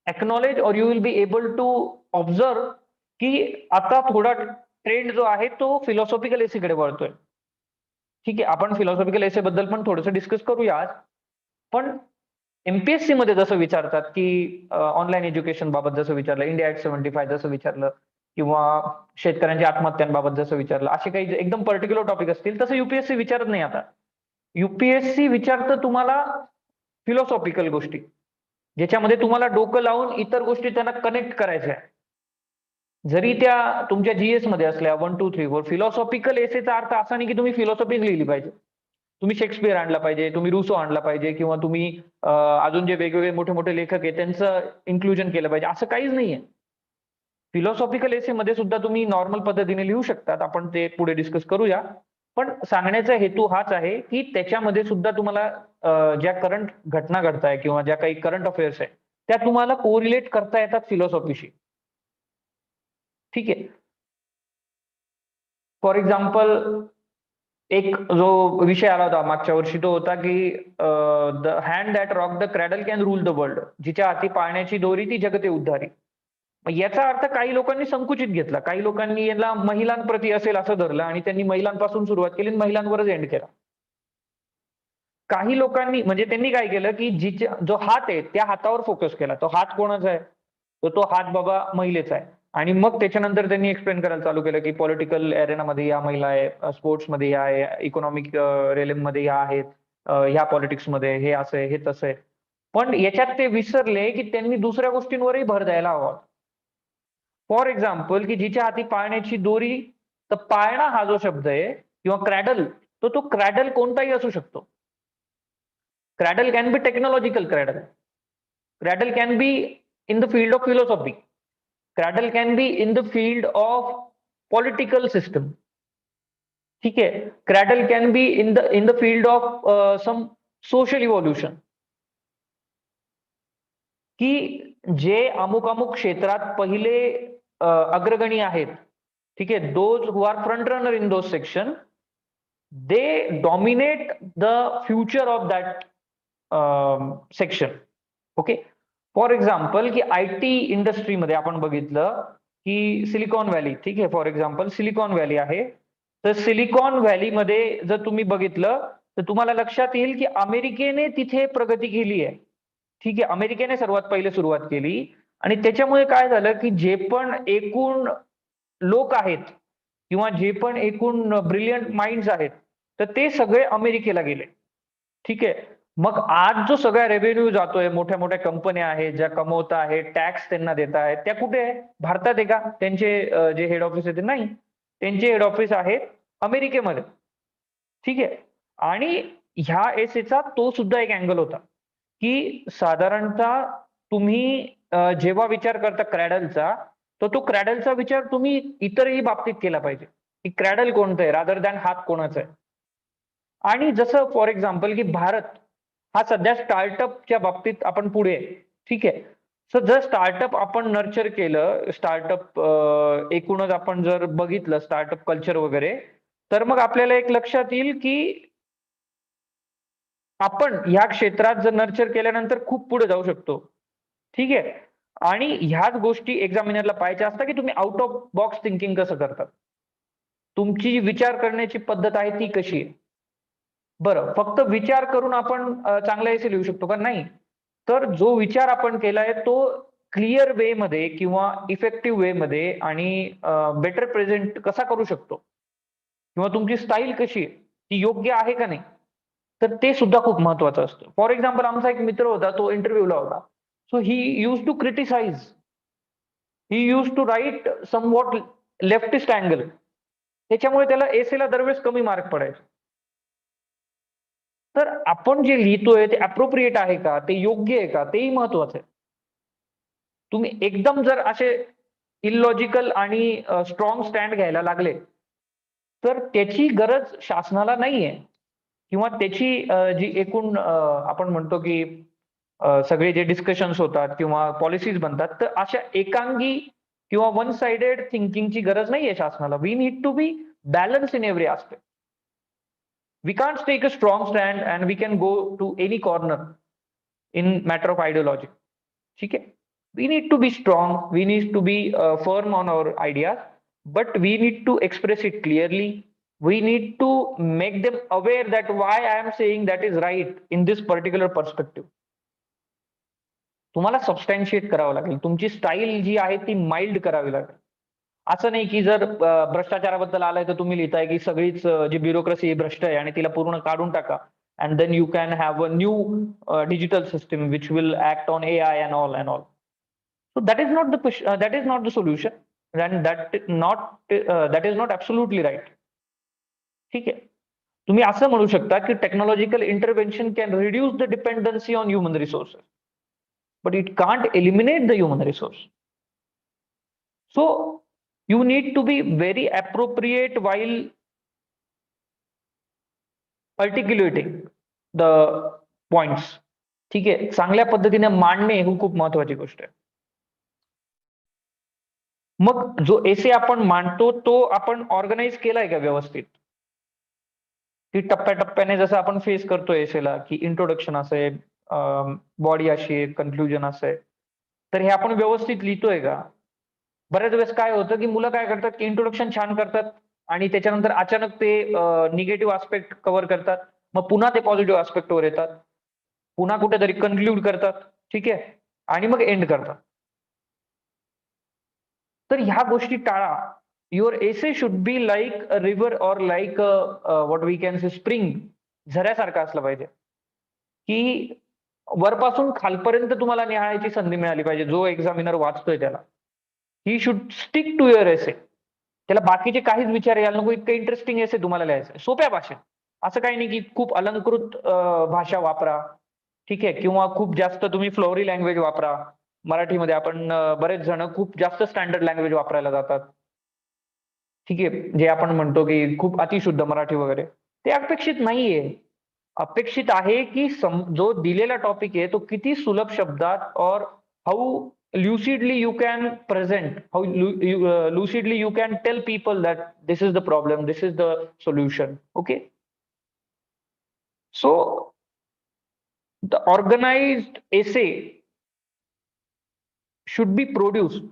acknowledge or you will be able to observe की आता थोडा ट्रेंड जो आहे तो फिलॉसॉफिकल एसे कडे वळतोय. ठीक आहे, आपण फिलॉसॉफिकल एसे बद्दल पण थोडंसं डिस्कस करूया आज. पण MPSC मध्ये जसं विचारतात की ऑनलाईन एज्युकेशन बाबत जसं विचारलं, इंडिया ॲक्ट 75 जसं विचारलं, किंवा शेतकऱ्यांच्या आत्महत्यांबाबत जसं विचारलं, असे काही एकदम पर्टिक्युलर टॉपिक असतील तसं युपीएससी विचारत नाही आता. युपीएससी विचारतं तुम्हाला फिलॉसॉफिकल गोष्टी, ज्याच्यामध्ये तुम्हाला डोकं लावून इतर गोष्टी त्यांना कनेक्ट करायच्या. जरी त्या तुमच्या जीएस मध्ये असल्या 1, 2, 3, 4, फिलॉसॉफिकल एसेचा अर्थ असा नाही की तुम्ही फिलॉसॉफी लिहिली पाहिजे, तुम्ही शेक्सपियर आणला पाहिजे, तुम्ही रुसो आणला पाहिजे, किंवा तुम्ही अजून जे वेगवेगळे मोठे मोठे लेखक आहेत त्यांचं इन्क्लुजन केलं पाहिजे, असं काहीच नाहीये. फिलॉसॉफिकल एसे मध्ये सुद्धा तुम्ही नॉर्मल पद्धतीने लिहू शकतात, आपण ते पुढे डिस्कस करूया. पण सांगण्याचा हेतू हाच आहे की त्याच्यामध्ये सुद्धा तुम्हाला ज्या करंट घटना घडताय किंवा ज्या काही करंट अफेअर्स आहे त्या तुम्हाला कोरिलेट करता येतात फिलॉसॉफीशी. ठीक आहे. फॉर एक्झाम्पल एक जो विषय आला होता मागच्या वर्षी तो होता की the hand that rock the cradle can rule the world, जिच्या हाती पाळण्याची दोरी ती जगते उद्धारी. याचा अर्थ काही लोकांनी संकुचित घेतला, काही लोकांनी याला महिलांप्रती असेल असं धरलं आणि त्यांनी महिलांपासून सुरुवात केली आणि महिलांवरच एंड केला. काही लोकांनी म्हणजे त्यांनी काय केलं की जो हात आहे त्या हातावर फोकस केला, तो हात कोणाचा आहे, तर तो हात बाबा महिलेचा आहे. आणि मग त्याच्यानंतर त्यांनी एक्सप्लेन करायला चालू केलं की पॉलिटिकल एरेनामध्ये या महिला आहे, स्पोर्ट्समध्ये या आहे, इकॉनॉमिक रेलेममध्ये या आहेत, ह्या पॉलिटिक्समध्ये हे असं आहे, हे तसं आहे. पण याच्यात ते विसरले की त्यांनी दुसऱ्या गोष्टींवरही भर द्यायला हवा. फॉर एक्झाम्पल की जिच्या हाती पाळण्याची दोरी, तर पाळणा हा जो शब्द आहे किंवा क्रॅडल, तो क्रॅडल कोणताही असू शकतो. Cradle can be technological cradle, cradle can be in the field of philosophy, cradle can be in the field of political system. ठीक आहे, cradle can be in the field of some social evolution, की जे अमुक अमुक क्षेत्रात पहिले अग्रगणी आहेत. ठीक आहे, those who are front runner in those section, they dominate the future of that section. Okay, for example की आयटी इंडस्ट्रीमध्ये आपण बघितलं की सिलिकॉन व्हॅली, ठीक आहे, फॉर एक्झाम्पल सिलिकॉन व्हॅली आहे, तर सिलिकॉन व्हॅलीमध्ये जर तुम्ही बघितलं तर तुम्हाला लक्षात येईल की अमेरिकेने तिथे प्रगती केली आहे. ठीक आहे, अमेरिकेने सर्वात पहिले सुरुवात केली आणि त्याच्यामुळे काय झालं की जे पण एकूण लोक आहेत किंवा जे पण एकूण ब्रिलियंट माइंड्स आहेत, तर ते सगळे अमेरिकेला गेले. ठीक आहे. मग आज जो सगळा रेव्हेन्यू जातोय, मोठ्या मोठ्या कंपन्या आहेत ज्या कमवत आहेत, टॅक्स त्यांना देत आहेत, त्या कुठे आहे? भारतात आहे का? त्यांचे जे हेड ऑफिस आहे ते नाही. त्यांचे हेड ऑफिस आहेत अमेरिकेमध्ये. ठीक आहे. आणि ह्या एसेचा तो सुद्धा एक अँगल होता, की साधारणतः तुम्ही जेव्हा विचार करता क्रॅडलचा, तर तो क्रॅडलचा विचार तुम्ही इतरही बाबतीत केला पाहिजे, की क्रॅडल कोणतं आहे रादर दॅन हात कोणाचा आहे. आणि जसं फॉर एक्झाम्पल की भारत हा सध्या स्टार्टअपच्या बाबतीत आपण पुढे आहे. ठीक आहे. सो जर स्टार्टअप आपण नर्चर केलं, स्टार्टअप एकूणच आपण जर बघितलं स्टार्टअप कल्चर वगैरे, तर मग आपल्याला एक लक्षात येईल की आपण ह्या क्षेत्रात जर नर्चर केल्यानंतर खूप पुढे जाऊ शकतो. ठीक आहे. आणि ह्याच गोष्टी एक्झामिनरला पाहायच्या असतात की तुम्ही आउट ऑफ बॉक्स थिंकिंग कसं करतात. तुमची जी विचार करण्याची पद्धत आहे ती कशी आहे. बरं, फक्त विचार करून आपण चांगला एसे लिहू शकतो का? नाही. तर जो विचार आपण केलाय तो क्लिअर वे मध्ये किंवा इफेक्टिव्ह वे मध्ये आणि बेटर प्रेझेंट कसा करू शकतो किंवा तुमची स्टाईल कशी आहे, ती योग्य आहे का नाही? तर ते सुद्धा खूप महत्वाचं असतं. फॉर एक्झाम्पल आमचा एक मित्र होता, तो इंटरव्ह्यूला होता. So he use to criticize. He use to write somewhat leftist angle. त्याच्यामुळे त्याला एसेला दरवेळेस कमी मार्क पडायचे. तर आपण जे लिहितोय ते अप्रोप्रिएट आहे का? ते योग्य आहे का? तेही महत्वाचं आहे. तुम्ही एकदम जर असे इलॉजिकल आणि स्ट्रॉंग स्टँड घ्यायला लागले, तर त्याची गरज शासनाला नाहीये किंवा त्याची जी एकूण आपण म्हणतो की सगळे जे डिस्कशन्स होतात किंवा पॉलिसीज बनतात, तर अशा एकांगी किंवा वन साइडेड थिंकिंगची गरज नाहीये शासनाला. We need to be balance in every aspect. We can't take a strong stand and we can go to any corner in matter of ideology. Okay? We need to be strong, we need to be firm on our ideas, but we need to express it clearly. We need to make them aware that why I am saying that is right in this particular perspective. तुम्हाला सबस्टॅन्शिएट करावं लागेल. तुमची style जी आहे ती mild करावी लागेल. असं नाही की जर भ्रष्टाचाराबद्दल आलंय तर तुम्ही लिहिताय की सगळीच जी ब्युरोक्रेसी भ्रष्ट आहे आणि तिला पूर्ण काढून टाका. And then you can have a new digital system which will act on AI and all and all. So that is not the solution and that is not absolutely right. ठीक आहे. तुम्ही असं म्हणू शकता की technological intervention can reduce the dependency on human resources, but it can't eliminate the human resource. So you need to be very appropriate while articulating the points. ठीक आहे. चांगल्या पद्धतीने मांडणे ही खूप महत्वाची गोष्ट आहे. मग जो एसे आपण मांडतो तो आपण ऑर्गनाइज केलाय का व्यवस्थित? की टप्प्याटप्प्याने जसं आपण फेस करतो एसेला की इंट्रोडक्शन असेल, बॉडी अशी आहे, कन्क्लुजन असं आहे. तर हे आपण व्यवस्थित लिहितोय का? बऱ्याच वेळेस काय होतं की मुलं काय करतात की इंट्रोडक्शन छान करतात आणि त्याच्यानंतर अचानक ते निगेटिव्ह आस्पेक्ट कव्हर करतात. मग पुन्हा ते पॉझिटिव्ह आस्पेक्टवर येतात. पुन्हा कुठेतरी कन्क्लूड करतात. ठीक आहे. आणि मग एंड करतात. तर ह्या गोष्टी टाळा. Your essay should be like a river or like what we can say spring. झऱ्यासारखं असलं पाहिजे. की वरपासून खालपर्यंत तुम्हाला निहाळायची संधी मिळाली पाहिजे जो एक्झामिनर वाचतोय त्याला. He should stick to your essay. त्याला बाकीचे काहीच विचार यायला नको, इतकं इंटरेस्टिंग एसे तुम्हाला लिहायचं आहे सोप्या भाषेत. असं काही नाही की खूप अलंकृत भाषा वापरा. ठीक आहे. किंवा खूप जास्त तुम्ही फ्लोरी लँग्वेज वापरा. मराठीमध्ये आपण बरेच जण खूप जास्त स्टँडर्ड लँग्वेज वापरायला जातात. ठीक आहे. जे आपण म्हणतो की खूप अतिशुद्ध मराठी वगैरे, ते अपेक्षित नाहीये. अपेक्षित आहे की जो दिलेला टॉपिक आहे तो किती सुलभ शब्दात और how lucidly you can present, how lucidly you can tell people that this is the problem, this is the solution. Okay. So the organized essay should be produced,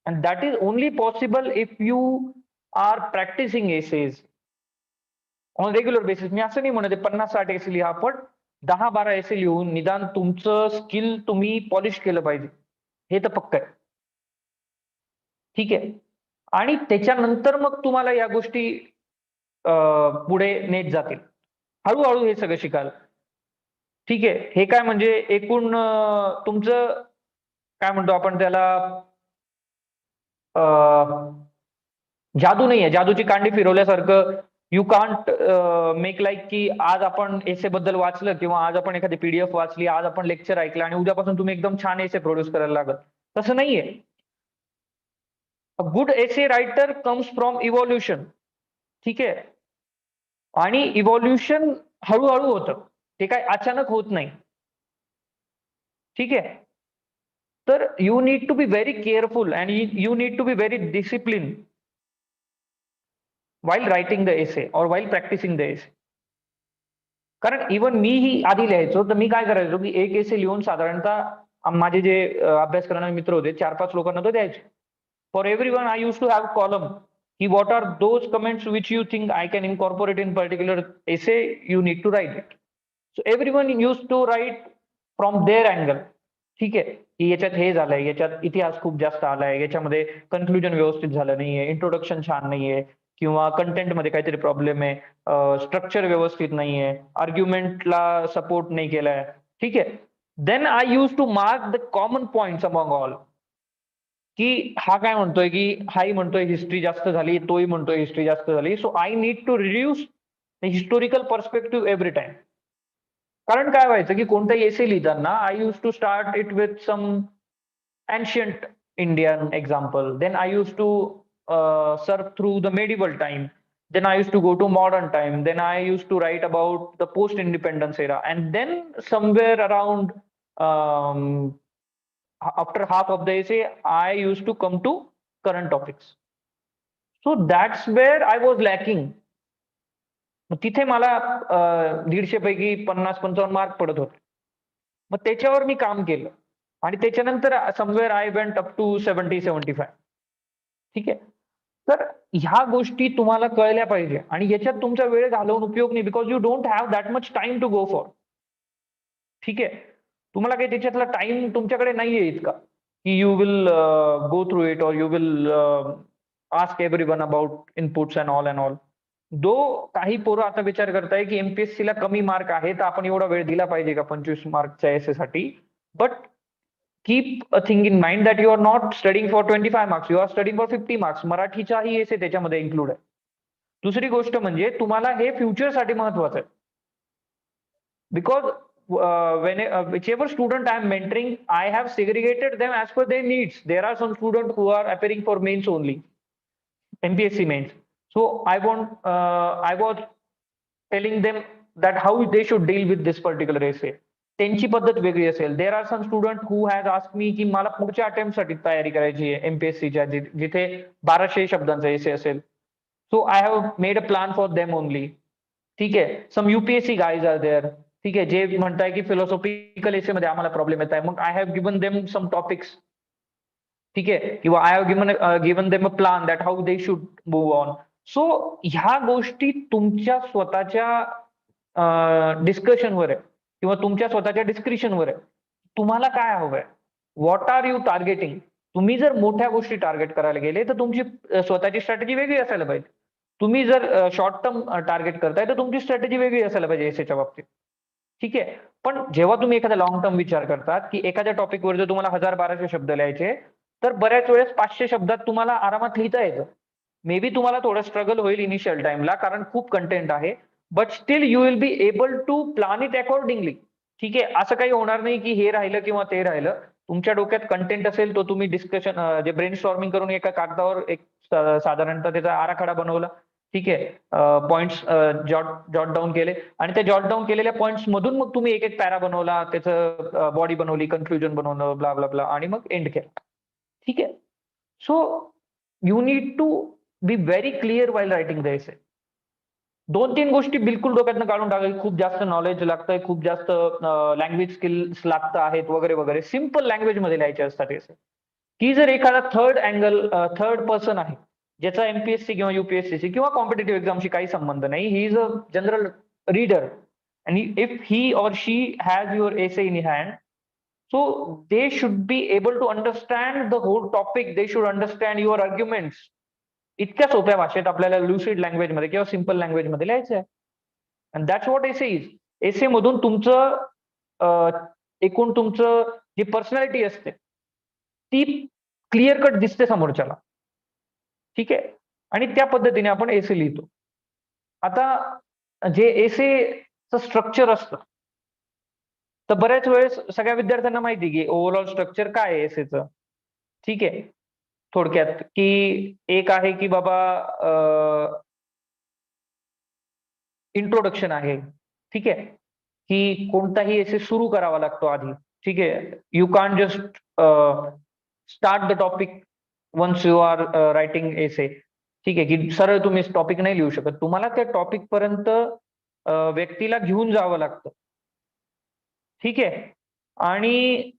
and that is only possible if you are practicing essays on regular basis. मी असं नाही म्हणत 50-60 एसे लिहा, पण 10-12 एसे लिहून निदान तुमचं skill तुम्ही पॉलिश केलं पाहिजे, हे तर पक्क आहे. ठीक आहे. आणि त्याच्यानंतर मग तुम्हाला या गोष्टी पुढे नेत जातील. हळूहळू हे सगळं शिकाल. ठीक आहे. हे काय म्हणजे एकूण तुमचं काय म्हणतो आपण त्याला, जादू नाहीये. जादूची कांडी फिरवल्यासारखं यू कांट मेक लाईक की आज आपण एसे बद्दल वाचलं किंवा आज आपण एखादी पीडीएफ वाचली, आज आपण लेक्चर ऐकलं आणि उद्यापासून तुम्ही एकदम छान एसे प्रोड्यूस करायला लागल. तसं नाहीये. A good essay writer comes from evolution. ठीक आहे. आणि इव्हॉल्युशन हळूहळू होतं. ते काय अचानक होत नाही. ठीक आहे. तर you need to be very careful and you need to be very discipline while writing the essay or while practicing the essay. कारण इव्हन मीही आधी लिहायचो, तर मी काय करायचो की एक एसे लिहून साधारणतः माझे जे अभ्यास करणारे मित्र होते 4-5 लोकांना तो द्यायचो. For everyone I use to have column की what are those comments which you think I can incorporate in particular essay, you need to write it. So everyone use to write from their angle. ठीक आहे. की याच्यात हे झालंय, याच्यात इतिहास खूप जास्त आलाय, याच्यामध्ये कन्क्लुजन व्यवस्थित झालं नाहीये, इंट्रोडक्शन छान नाहीये, किंवा कंटेंटमध्ये काहीतरी प्रॉब्लेम आहे, स्ट्रक्चर व्यवस्थित नाहीये, आर्ग्युमेंटला सपोर्ट नाही केलाय. ठीक आहे. Then I use to mark the common points among all. की हा काय म्हणतोय की हाही म्हणतोय हिस्ट्री जास्त झाली, तोही म्हणतोय हिस्ट्री जास्त झाली. So I need to reduce the historical perspective every time. कारण काय व्हायचं की कोणताही एसे लिहिताना I use to start it with some ancient Indian example. Then I used to surf through the medieval time. Then I used to go to modern time. Then I used to write about the post-independence era. And then somewhere around um, after half of the essay, I used to come to current topics. So that's where I was lacking. मग तिथे मला 150 पैकी 50-55 mark पडत होते. मग त्याच्यावर मी काम केलं आणि त्याच्यानंतर somewhere I went up to 70-75. ठीक आहे. तर ह्या गोष्टी तुम्हाला कळल्या पाहिजे आणि याच्यात तुमचा वेळ घालवून उपयोग नाही, because you don't have that much time to go for. ठीक आहे. तुम्हाला काही त्याच्यातला टाइम तुमच्याकडे नाहीये इतका की you will go through it और you will ask everyone about inputs and all. Though काही पोरं आता विचार करताय की एमपीएससी ला कमी मार्क आहे, तर आपण एवढा वेळ दिला पाहिजे का 25 मार्कच्या एसे साठी. But keep a thing in mind that you are not studying for 25 marks, you are studying for 50 marks. मराठीचाही एसे त्याच्यामध्ये इन्क्लूड आहे. दुसरी गोष्ट म्हणजे तुम्हाला हे फ्युचरसाठी महत्वाचं आहे. Because whichever student I am mentoring, I have segregated them as per their needs. There are some students who are appearing for mains only, MPSC mains. So I was telling them that how they should deal with this particular essay. त्यांची पद्धत वेगळी असेल. There are some student who has asked me की मला पुढच्या attempt साठी तयारी करायची आहे एमपीएससीच्या, जिथे 1200 शब्दांचा एसे असेल. So I have made a plan for them only. ठीक आहे. सम युपीएससी गाईज आर देअर. ठीक आहे. जे म्हणताय की फिलॉसॉफिकल एसे मध्ये आम्हाला प्रॉब्लेम येत आहे, मग I have given them some topics. ठीक आहे. किंवा I have given them a plan that how they should move on. So ह्या गोष्टी तुमच्या स्वतःच्या डिस्कशनवर आहे किंवा तुमच्या स्वतःच्या डिस्क्रिप्शनवर आहे. तुम्हाला काय हवंय, व्हॉट आर यू टार्गेटिंग. तुम्ही जर मोठ्या गोष्टी टार्गेट करायला गेले तर तुमची स्वतःची स्ट्रॅटेजी वेगळी असायला पाहिजे. तुम्ही जर शॉर्ट टर्म टार्गेट करताय तर तुमची स्ट्रॅटेजी वेगळी असायला पाहिजे एसेच्या बाबतीत. ठीक आहे. पण जेव्हा तुम्ही एखादा लॉंग टर्म विचार करतात की एखाद्या टॉपिकवर जर तुम्हाला 1000-1200 शब्द लिहायचे, तर बऱ्याच वेळेस 500 शब्दात तुम्हाला आरामात लिहिता येतं. मे बी तुम्हाला थोडं स्ट्रगल होईल इनिशियल टाइमला, कारण खूप कंटेंट आहे. But still you will be able to plan it accordingly. ठीक आहे. असं काही होणार नाही की हे राहिलं किंवा ते राहिलं. तुमच्या डोक्यात कंटेंट असेल तो तुम्ही डिस्कशन जे ब्रेन स्टॉर्मिंग करून एका कागदावर एक साधारणतः त्याचा आराखडा बनवला. ठीक आहे. पॉइंट्स जॉट डाऊन केले आणि त्या जॉट डाऊन केलेल्या पॉइंट्स मधून मग तुम्ही एक एक पॅरा बनवला, त्याचं बॉडी बनवली, कन्क्लुजन बनवलं, ब्ला ब्ला ब्ला, आणि मग एंड केला. ठीक आहे. So you need to be very clear while writing the essay. 2-3 गोष्टी बिलकुल डोक्यातनं काढून टाकायची. खूप जास्त नॉलेज लागतंय, खूप जास्त लँग्वेज स्किल्स लागत आहेत वगैरे वगैरे. सिम्पल लँग्वेज मध्ये लिहायचे असतात एसे. की जर एखादा थर्ड पर्सन आहे ज्याचा MPSC किंवा UPSC किंवा कॉम्पिटेटिव्ह एक्झामशी काही संबंध नाही, he is a general reader, आणि इफ ही और she has your essay in hand, so they should be able to understand the whole topic, they should understand your arguments. इतक्या सोप्या भाषेत आपल्याला लुसिड लँग्वेज मध्ये किंवा सिम्पल लँग्वेज मध्ये लिहायचं आहे. And that's what essay is. Essay मधून तुमचं एकूण तुमचं जी पर्सनॅलिटी असते ती क्लिअर कट दिसते समोरच्याला. ठीक आहे, आणि त्या पद्धतीने आपण एसे लिहितो. आता जे एसेचं स्ट्रक्चर असतं, तर बऱ्याच वेळेस सगळ्या विद्यार्थ्यांना माहिती की ओव्हरऑल स्ट्रक्चर काय आहे एसेचं. ठीक आहे, थोडक्यात की एक आहे की बाबा इंट्रोडक्शन आहे. ठीक आहे, की कोणताही एसे सुरू करावा लागतो आधी. ठीक आहे, you can't just start the topic once you are writing essay. ठीक आहे, की सरळ तुम्ही टॉपिक नाही लिहू शकत, तुम्हाला त्या टॉपिक पर्यंत व्यक्तीला घेऊन जावं लागतं. ठीक आहे, आणि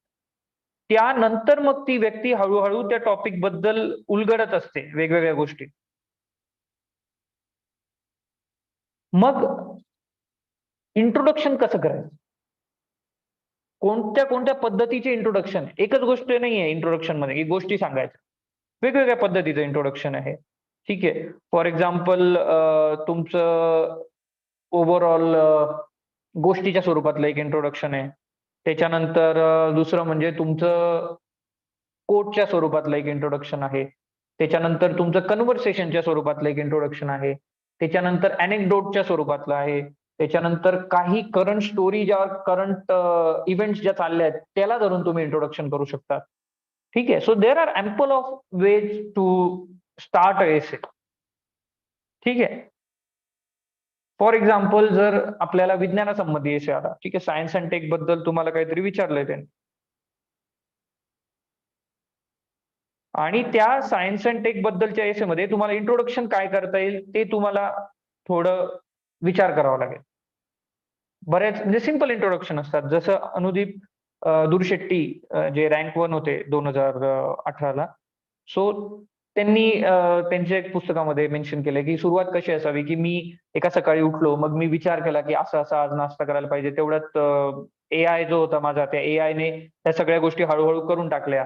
त्यानंतर मग ती व्यक्ती हळूहळू त्या टॉपिक बद्दल उलगडत असते वेगवेगळ्या गोष्टी. मग इंट्रोडक्शन कसं करायचं, कोणत्या कोणत्या पद्धतीचे इंट्रोडक्शन. एकच गोष्ट नाहीये इंट्रोडक्शन मध्ये की गोष्टी सांगायच्या, वेगवेगळ्या पद्धतीचं इंट्रोडक्शन आहे. ठीक आहे, फॉर एक्झाम्पल तुमचं ओव्हरऑल गोष्टीच्या स्वरूपातलं एक इंट्रोडक्शन आहे. त्याच्यानंतर दुसरं म्हणजे तुमचं कोटच्या स्वरूपातलं एक इंट्रोडक्शन आहे. त्याच्यानंतर तुमचं कन्व्हर्सेशनच्या स्वरूपातलं एक इंट्रोडक्शन आहे. त्याच्यानंतर अनेक्डोटच्या स्वरूपातलं आहे. त्याच्यानंतर काही करंट स्टोरी ज्या करंट इव्हेंट्स ज्या चालल्या आहेत त्याला धरून तुम्ही इंट्रोडक्शन करू शकता. ठीक आहे, so there are ample of ways to start essay. ठीक आहे, फॉर एक्झाम्पल जर आपल्याला विज्ञानासंबंधी एसे आला, ठीक आहे, सायन्स अँड टेक बद्दल तुम्हाला काहीतरी विचारलंय त्यांनी, आणि त्या सायन्स अँड टेक बद्दलच्या एसे मध्ये तुम्हाला इंट्रोडक्शन काय करता येईल ते तुम्हाला थोडं विचार करावा लागेल. बऱ्याच म्हणजे सिंपल इंट्रोडक्शन असतात, जसं अनुदीप दुर्शेट्टी जे रँक 1 होते 2018ला. सो त्यांनी त्यांच्या एक पुस्तकामध्ये मेन्शन केलंय की सुरुवात कशी असावी, की मी एका सकाळी उठलो, मग मी विचार केला की असं असं आज नाश्ता करायला पाहिजे. तेवढ्यात AI जो होता माझा, त्या AI ने त्या सगळ्या गोष्टी हळूहळू करून टाकल्या.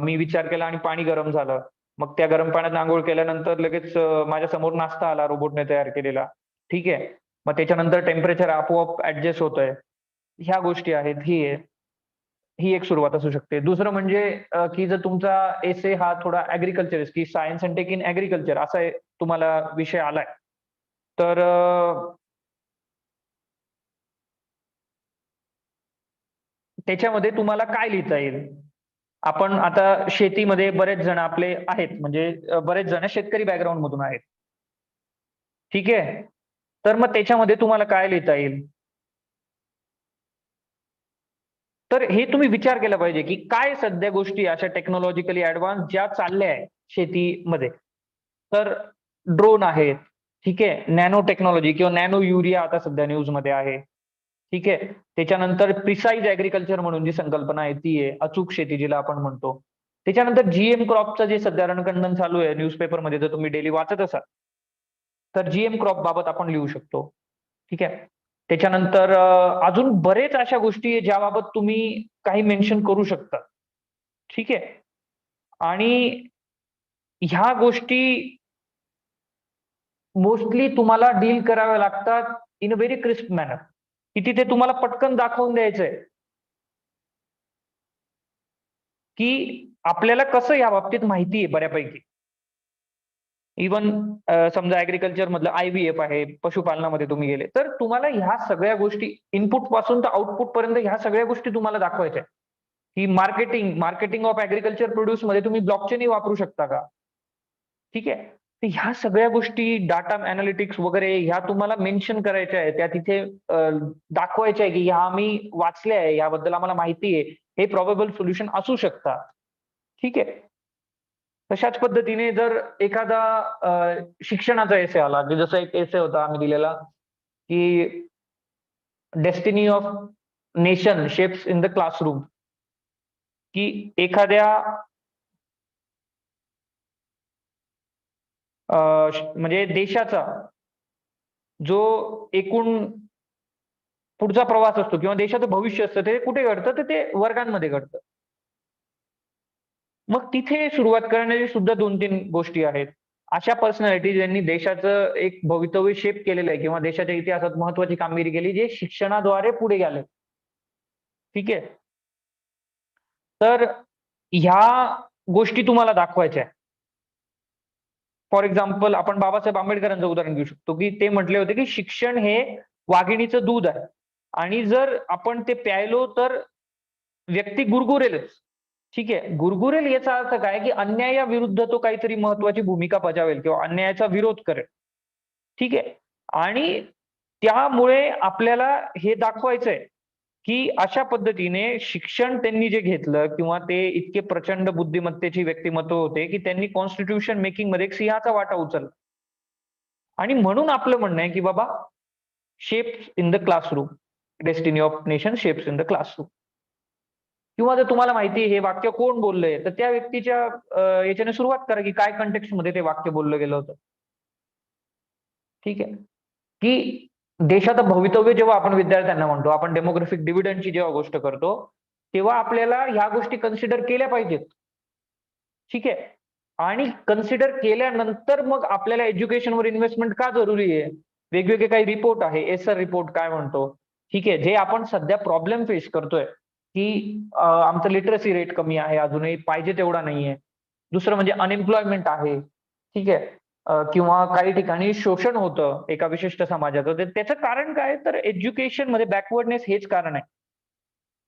मी विचार केला आणि पाणी गरम झालं. मग त्या गरम पाण्यात अंघोळ केल्यानंतर लगेच माझ्या समोर नाश्ता आला रोबोटने तयार केलेला. ठीक आहे, मग त्याच्यानंतर टेम्परेचर आपोआप ऍडजस्ट होतंय. ह्या गोष्टी आहेत. ही एक सुरुवात असू शकते. दुसरं म्हणजे की जर तुमचा एसे हा थोडा ऍग्रीकल्चर की science and tech in agriculture असा तुम्हाला विषय आलाय, तर त्याच्यामध्ये तुम्हाला काय लिहिता येईल. आपण आता शेतीमध्ये बरेच जण आपले आहेत, म्हणजे बरेच जण शेतकरी बॅकग्राऊंड मधून आहेत. ठीक आहे, तर मग त्याच्यामध्ये तुम्हाला काय लिहिता येईल, तर हे तुम्ही विचार केला पाहिजे की काय सध्या गोष्टी अशा टेक्नॉलॉजिकली ऍडव्हान्स ज्या चालल्या आहेत शेतीमध्ये. तर ड्रोन आहेत. ठीक आहे, नॅनो टेक्नॉलॉजी किंवा नॅनो युरिया आता सध्या न्यूज मध्ये आहे. ठीक आहे, त्याच्यानंतर प्रिसाईज ऍग्रिकल्चर म्हणून जी संकल्पना आहे ती आहे, अचूक शेती जिला आपण म्हणतो. त्याच्यानंतर जीएम क्रॉपचं जे सध्या रणकंदन चालू आहे न्यूजपेपरमध्ये, जर तुम्ही डेली वाचत असाल तर जीएम क्रॉप बाबत आपण लिहू शकतो. ठीक आहे, त्याच्यानंतर अजून बरेच अशा गोष्टी आहे ज्याबाबत तुम्ही काही मेन्शन करू शकता. ठीक आहे, आणि ह्या गोष्टी मोस्टली तुम्हाला डील कराव्या लागतात in a very crisp manner, की तिथे तुम्हाला पटकन दाखवून द्यायचंय की आपल्याला कसं या बाबतीत माहिती आहे बऱ्यापैकी. इवन समजा ऍग्रिकल्चर मधलं IVF आहे, पशुपालनामध्ये तुम्ही गेले, तर तुम्हाला ह्या सगळ्या गोष्टी इनपुट पासून तर आउटपुट पर्यंत ह्या सगळ्या गोष्टी तुम्हाला दाखवायच्या आहेत. की मार्केटिंग ऑफ ऍग्रिकल्चर प्रोड्यूस मध्ये तुम्ही ब्लॉकचेनही वापरू शकता का. ठीक आहे, तर ह्या सगळ्या गोष्टी डाटा अनालिटिक्स वगैरे ह्या तुम्हाला मेन्शन करायच्या आहेत, त्या तिथे दाखवायच्या आहे की ह्या आम्ही वाचल्या आहे, याबद्दल आम्हाला माहिती आहे, हे प्रॉबेबल सोल्युशन असू शकतात. ठीक आहे, तशाच पद्धतीने जर एखादा शिक्षणाचा एसे आला, की जसं एक एसे होता आम्ही दिलेला की destiny of nation shapes in the classroom, की एखाद्या म्हणजे देशाचा जो एकूण पुढचा प्रवास असतो किंवा देशाचं भविष्य असतं ते कुठे घडतं, तर ते वर्गांमध्ये घडतं. मग तिथे सुरुवात करण्याची सुद्धा 2-3 गोष्टी आहेत. अशा पर्सनॅलिटी ज्यांनी देशाचं एक भवितव्य शेप केलेलं आहे किंवा देशाच्या इतिहासात महत्त्वाची कामगिरी केली, जे शिक्षणाद्वारे पुढे गेले. ठीक आहे. तर ह्या गोष्टी तुम्हाला दाखवायच्या आहे. फॉर एक्झाम्पल आपण बाबासाहेब आंबेडकरांचं उदाहरण घेऊ शकतो, की ते म्हटले होते, की शिक्षण हे वाघिणीचं दूध आहे आणि जर आपण ते प्यायलो तर व्यक्ती गुरगुरेलच. ठीक आहे. गुरगुरेल याचा अर्थ काय, की अन्यायाविरुद्ध तो काहीतरी महत्त्वाची भूमिका बजावेल किंवा अन्यायाचा विरोध करेल. ठीक आहे. आणि त्यामुळे आपल्याला हे दाखवायचंय, की अशा पद्धतीने शिक्षण त्यांनी जे घेतलं किंवा ते इतके प्रचंड बुद्धिमत्तेची व्यक्तिमत्व होते, की त्यांनी कॉन्स्टिट्यूशन मेकिंगमध्ये एक सिंहाचा वाटा उचलला. आणि म्हणून आपलं म्हणणं आहे, की बाबा shapes in the classroom. Destiny of nation shapes in the classroom. किंवा जर तुम्हाला माहिती आहे हे वाक्य कोण बोललंय, तर त्या व्यक्तीच्या याच्याने सुरुवात करा, की काय कंटेक्स्टमध्ये ते वाक्य बोललं गेलं होतं. ठीक आहे. की देशाचं भवितव्य जेव्हा आपण विद्यार्थ्यांना म्हणतो, आपण डेमोग्राफिक डिव्हिडंडची जेव्हा गोष्ट करतो, तेव्हा आपल्याला ह्या गोष्टी कन्सिडर केल्या पाहिजेत. ठीक आहे. आणि कन्सिडर केल्यानंतर मग आपल्याला एज्युकेशनवर इन्व्हेस्टमेंट का जरुरी आहे? वेगवेगळे काही रिपोर्ट आहे. एसर रिपोर्ट काय म्हणतो? ठीक आहे. जे आपण सध्या प्रॉब्लेम फेस करतोय, की आमचं लिटरसी रेट कमी आहे, अजूनही पाहिजे तेवढा नाहीये. दुसरं म्हणजे अनएम्प्लॉयमेंट आहे. ठीक आहे. किंवा काही ठिकाणी शोषण होतं एका विशिष्ट समाजाचं. तर त्याचं कारण काय? तर एज्युकेशनमध्ये बॅकवर्डनेस हेच कारण आहे.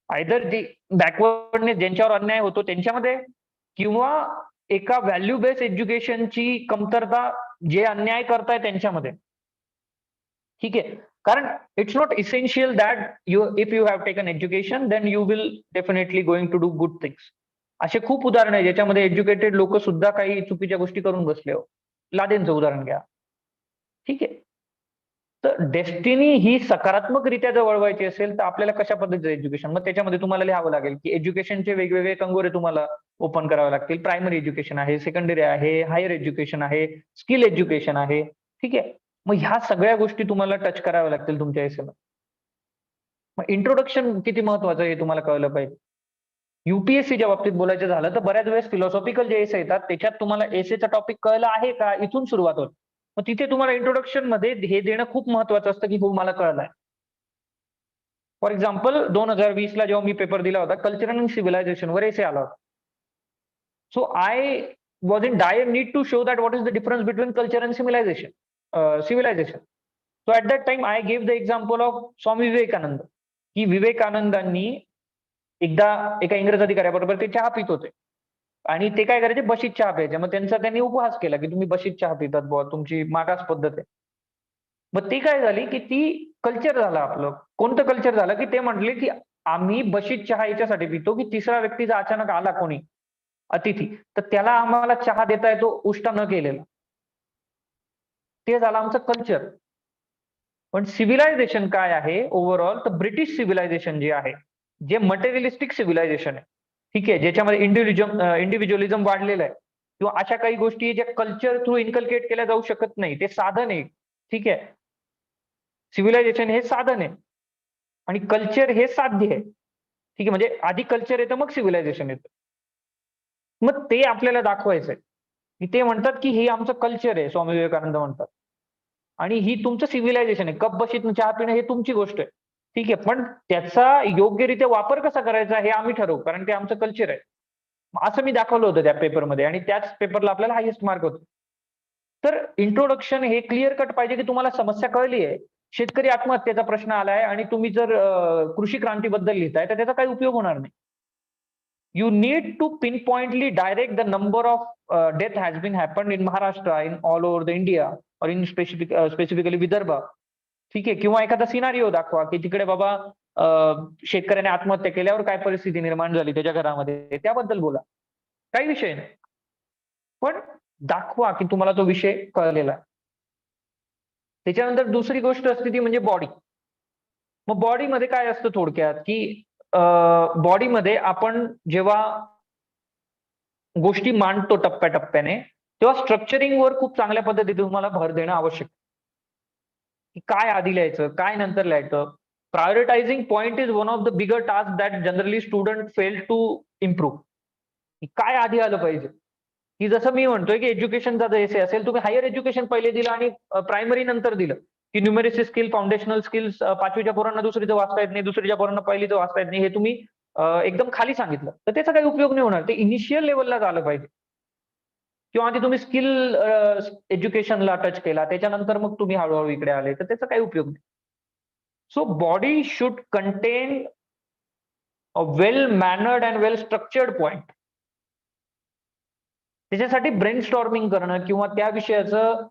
आयदर जे बॅकवर्डनेस ज्यांच्यावर अन्याय होतो त्यांच्यामध्ये किंवा एका व्हॅल्यू बेस्ड एज्युकेशनची कमतरता जे अन्याय करताय त्यांच्यामध्ये. ठीक आहे. कारण it's not essential that if you have taken education then you will definitely going to do good things. असे खूप उदाहरण आहे ज्याच्यामध्ये एज्युकेटेड लोक सुद्धा काही चुकीच्या गोष्टी करून बसले हो. लादेनचं उदाहरण घ्या. ठीक आहे. तर डेस्टिनी ही सकारात्मकरित्या जर वळवायची असेल तर आपल्याला कशा पद्धतीचं एज्युकेशन? मग त्याच्यामध्ये तुम्हाला लिहावं लागेल, की एज्युकेशनचे वेगवेगळे कंगोरे तुम्हाला ओपन करावे लागतील. प्रायमरी एज्युकेशन आहे, सेकंडरी आहे, हायर एज्युकेशन आहे, स्किल एज्युकेशन आहे. ठीक आहे. मग ह्या सगळ्या गोष्टी तुम्हाला टच कराव्या लागतील तुमच्या एसेला. मग इंट्रोडक्शन किती महत्वाचं आहे हे तुम्हाला कळलं पाहिजे. युपीएससीच्या बाबतीत बोलायचं झालं तर बऱ्याच वेळेस फिलॉसॉफिकल जे एसे येतात त्याच्यात तुम्हाला एसेचा टॉपिक कळला आहे का इथून सुरुवात होते. मग तिथे तुम्हाला इंट्रोडक्शन मध्ये हे देणं खूप महत्वाचं असतं, की हो मला कळलंय. फॉर एक्झाम्पल 2020 ला जेव्हा मी पेपर दिला होता, कल्चर अँड सिव्हिलायझेशन वर एसे आला होता. So I was in dire need to show that what is the difference between culture and civilisation. So at that time I gave the example of Swami Vivekananda, की विवेकानंदांनी एकदा एका इंग्रज अधिकाऱ्याबरोबर ते चहा पित होते आणि ते काय करायचे, बशीत चहा प्यायचे. मग त्यांनी उपहास केला, की तुम्ही बशीत चहा पितात बुवा, तुमची मागास पद्धत आहे. मग ती काय झाली, की ती कल्चर झालं आपलं. कोणतं कल्चर झालं, की ते म्हटले, की आम्ही बशीत चहा याच्यासाठी पितो, की तिसरा व्यक्ती जर अचानक आला कोणी अतिथी, तर त्याला आम्हाला चहा देता येतो उष्टा न केलेला. ते झालं आमचं कल्चर. पण सिव्हिलायझेशन काय आहे ओव्हरऑल, तर ब्रिटिश सिव्हिलायझेशन जे आहे, जे मटेरियलिस्टिक सिव्हिलायझेशन आहे. ठीक आहे. ज्याच्यामध्ये इंडिव्हिज्युअलिझम वाढलेलं आहे किंवा अशा काही गोष्टी ज्या कल्चर थ्रू इन्कल्केट केल्या जाऊ शकत नाही. ते साधन आहे. ठीक आहे. सिव्हिलायझेशन हे साधन आहे आणि कल्चर हे साध्य आहे. ठीक आहे. म्हणजे आधी कल्चर येतं मग सिव्हिलायझेशन येतं. मग ते आपल्याला दाखवायचंय, की ते म्हणतात, की हे आमचं कल्चर आहे, स्वामी विवेकानंद म्हणतात. आणि ही तुमचं सिव्हिलायझेशन आहे. कप बशीत चहा पिणं हे तुमची गोष्ट आहे. ठीक आहे. पण त्याचा योग्यरित्या वापर कसा करायचा हे आम्ही ठरवू, कारण ते आमचं कल्चर आहे. असं मी दाखवलं होतं त्या पेपरमध्ये आणि त्याच पेपरला आपल्याला हायेस्ट मार्क होते. तर इंट्रोडक्शन हे क्लिअर कट पाहिजे, की तुम्हाला समस्या कळली आहे. शेतकरी आत्महत्येचा प्रश्न आलाय आणि तुम्ही जर कृषी क्रांतीबद्दल लिहिताय, तर त्याचा काही उपयोग होणार नाही. You need to pinpointly direct the number of death has been happened in Maharashtra, in all over the India, or in specifically Vidarbha. ठीक आहे. किंवा एखादा सिनारिओ दाखवा, की तिकडे बाबा शेतकऱ्याने आत्महत्या केल्यावर काय परिस्थिती निर्माण झाली त्याच्या घरामध्ये, त्याबद्दल बोला. काही विषय नाही. पण दाखवा, की तुम्हाला तो विषय कळलेला आहे. त्याच्यानंतर दुसरी गोष्ट असते ती म्हणजे बॉडी. मग बॉडीमध्ये काय असतं थोडक्यात, की बॉडीमध्ये आपण जेव्हा गोष्टी मांडतो टप्प्याटप्प्याने, तेव्हा स्ट्रक्चरिंगवर खूप चांगल्या पद्धतीने तुम्हाला भर देणं आवश्यक आहे. की काय आधी लिहायचं, काय नंतर लिहायचं. Prioritising point is one of the bigger task that generally student fail to improve. काय आधी आलं पाहिजे, की जसं मी म्हणतोय की एज्युकेशनचा जर एसे असेल, तुम्ही हायर एज्युकेशन पहिले दिलं आणि प्रायमरी नंतर दिलं, की न्यूमेरिसी स्किल, फाउंडेशनल स्किल्स पाचवीच्या पोरांना दुसरीचं वाचता येत नाही, दुसरीच्या पोरांना पहिलीचं वाचता येत नाही, हे तुम्ही एकदम खाली सांगितलं, तर त्याचा काही उपयोग नाही होणार. ते इनिशियल लेवलला झालं पाहिजे. किंवा आधी तुम्ही स्किल एज्युकेशनला टच केला, त्याच्यानंतर मग तुम्ही हळूहळू इकडे आले, तर त्याचा काही उपयोग नाही. So body should contain a well mannered and well structured point. त्याच्यासाठी ब्रेनस्टॉर्मिंग करणं किंवा त्या विषयाचं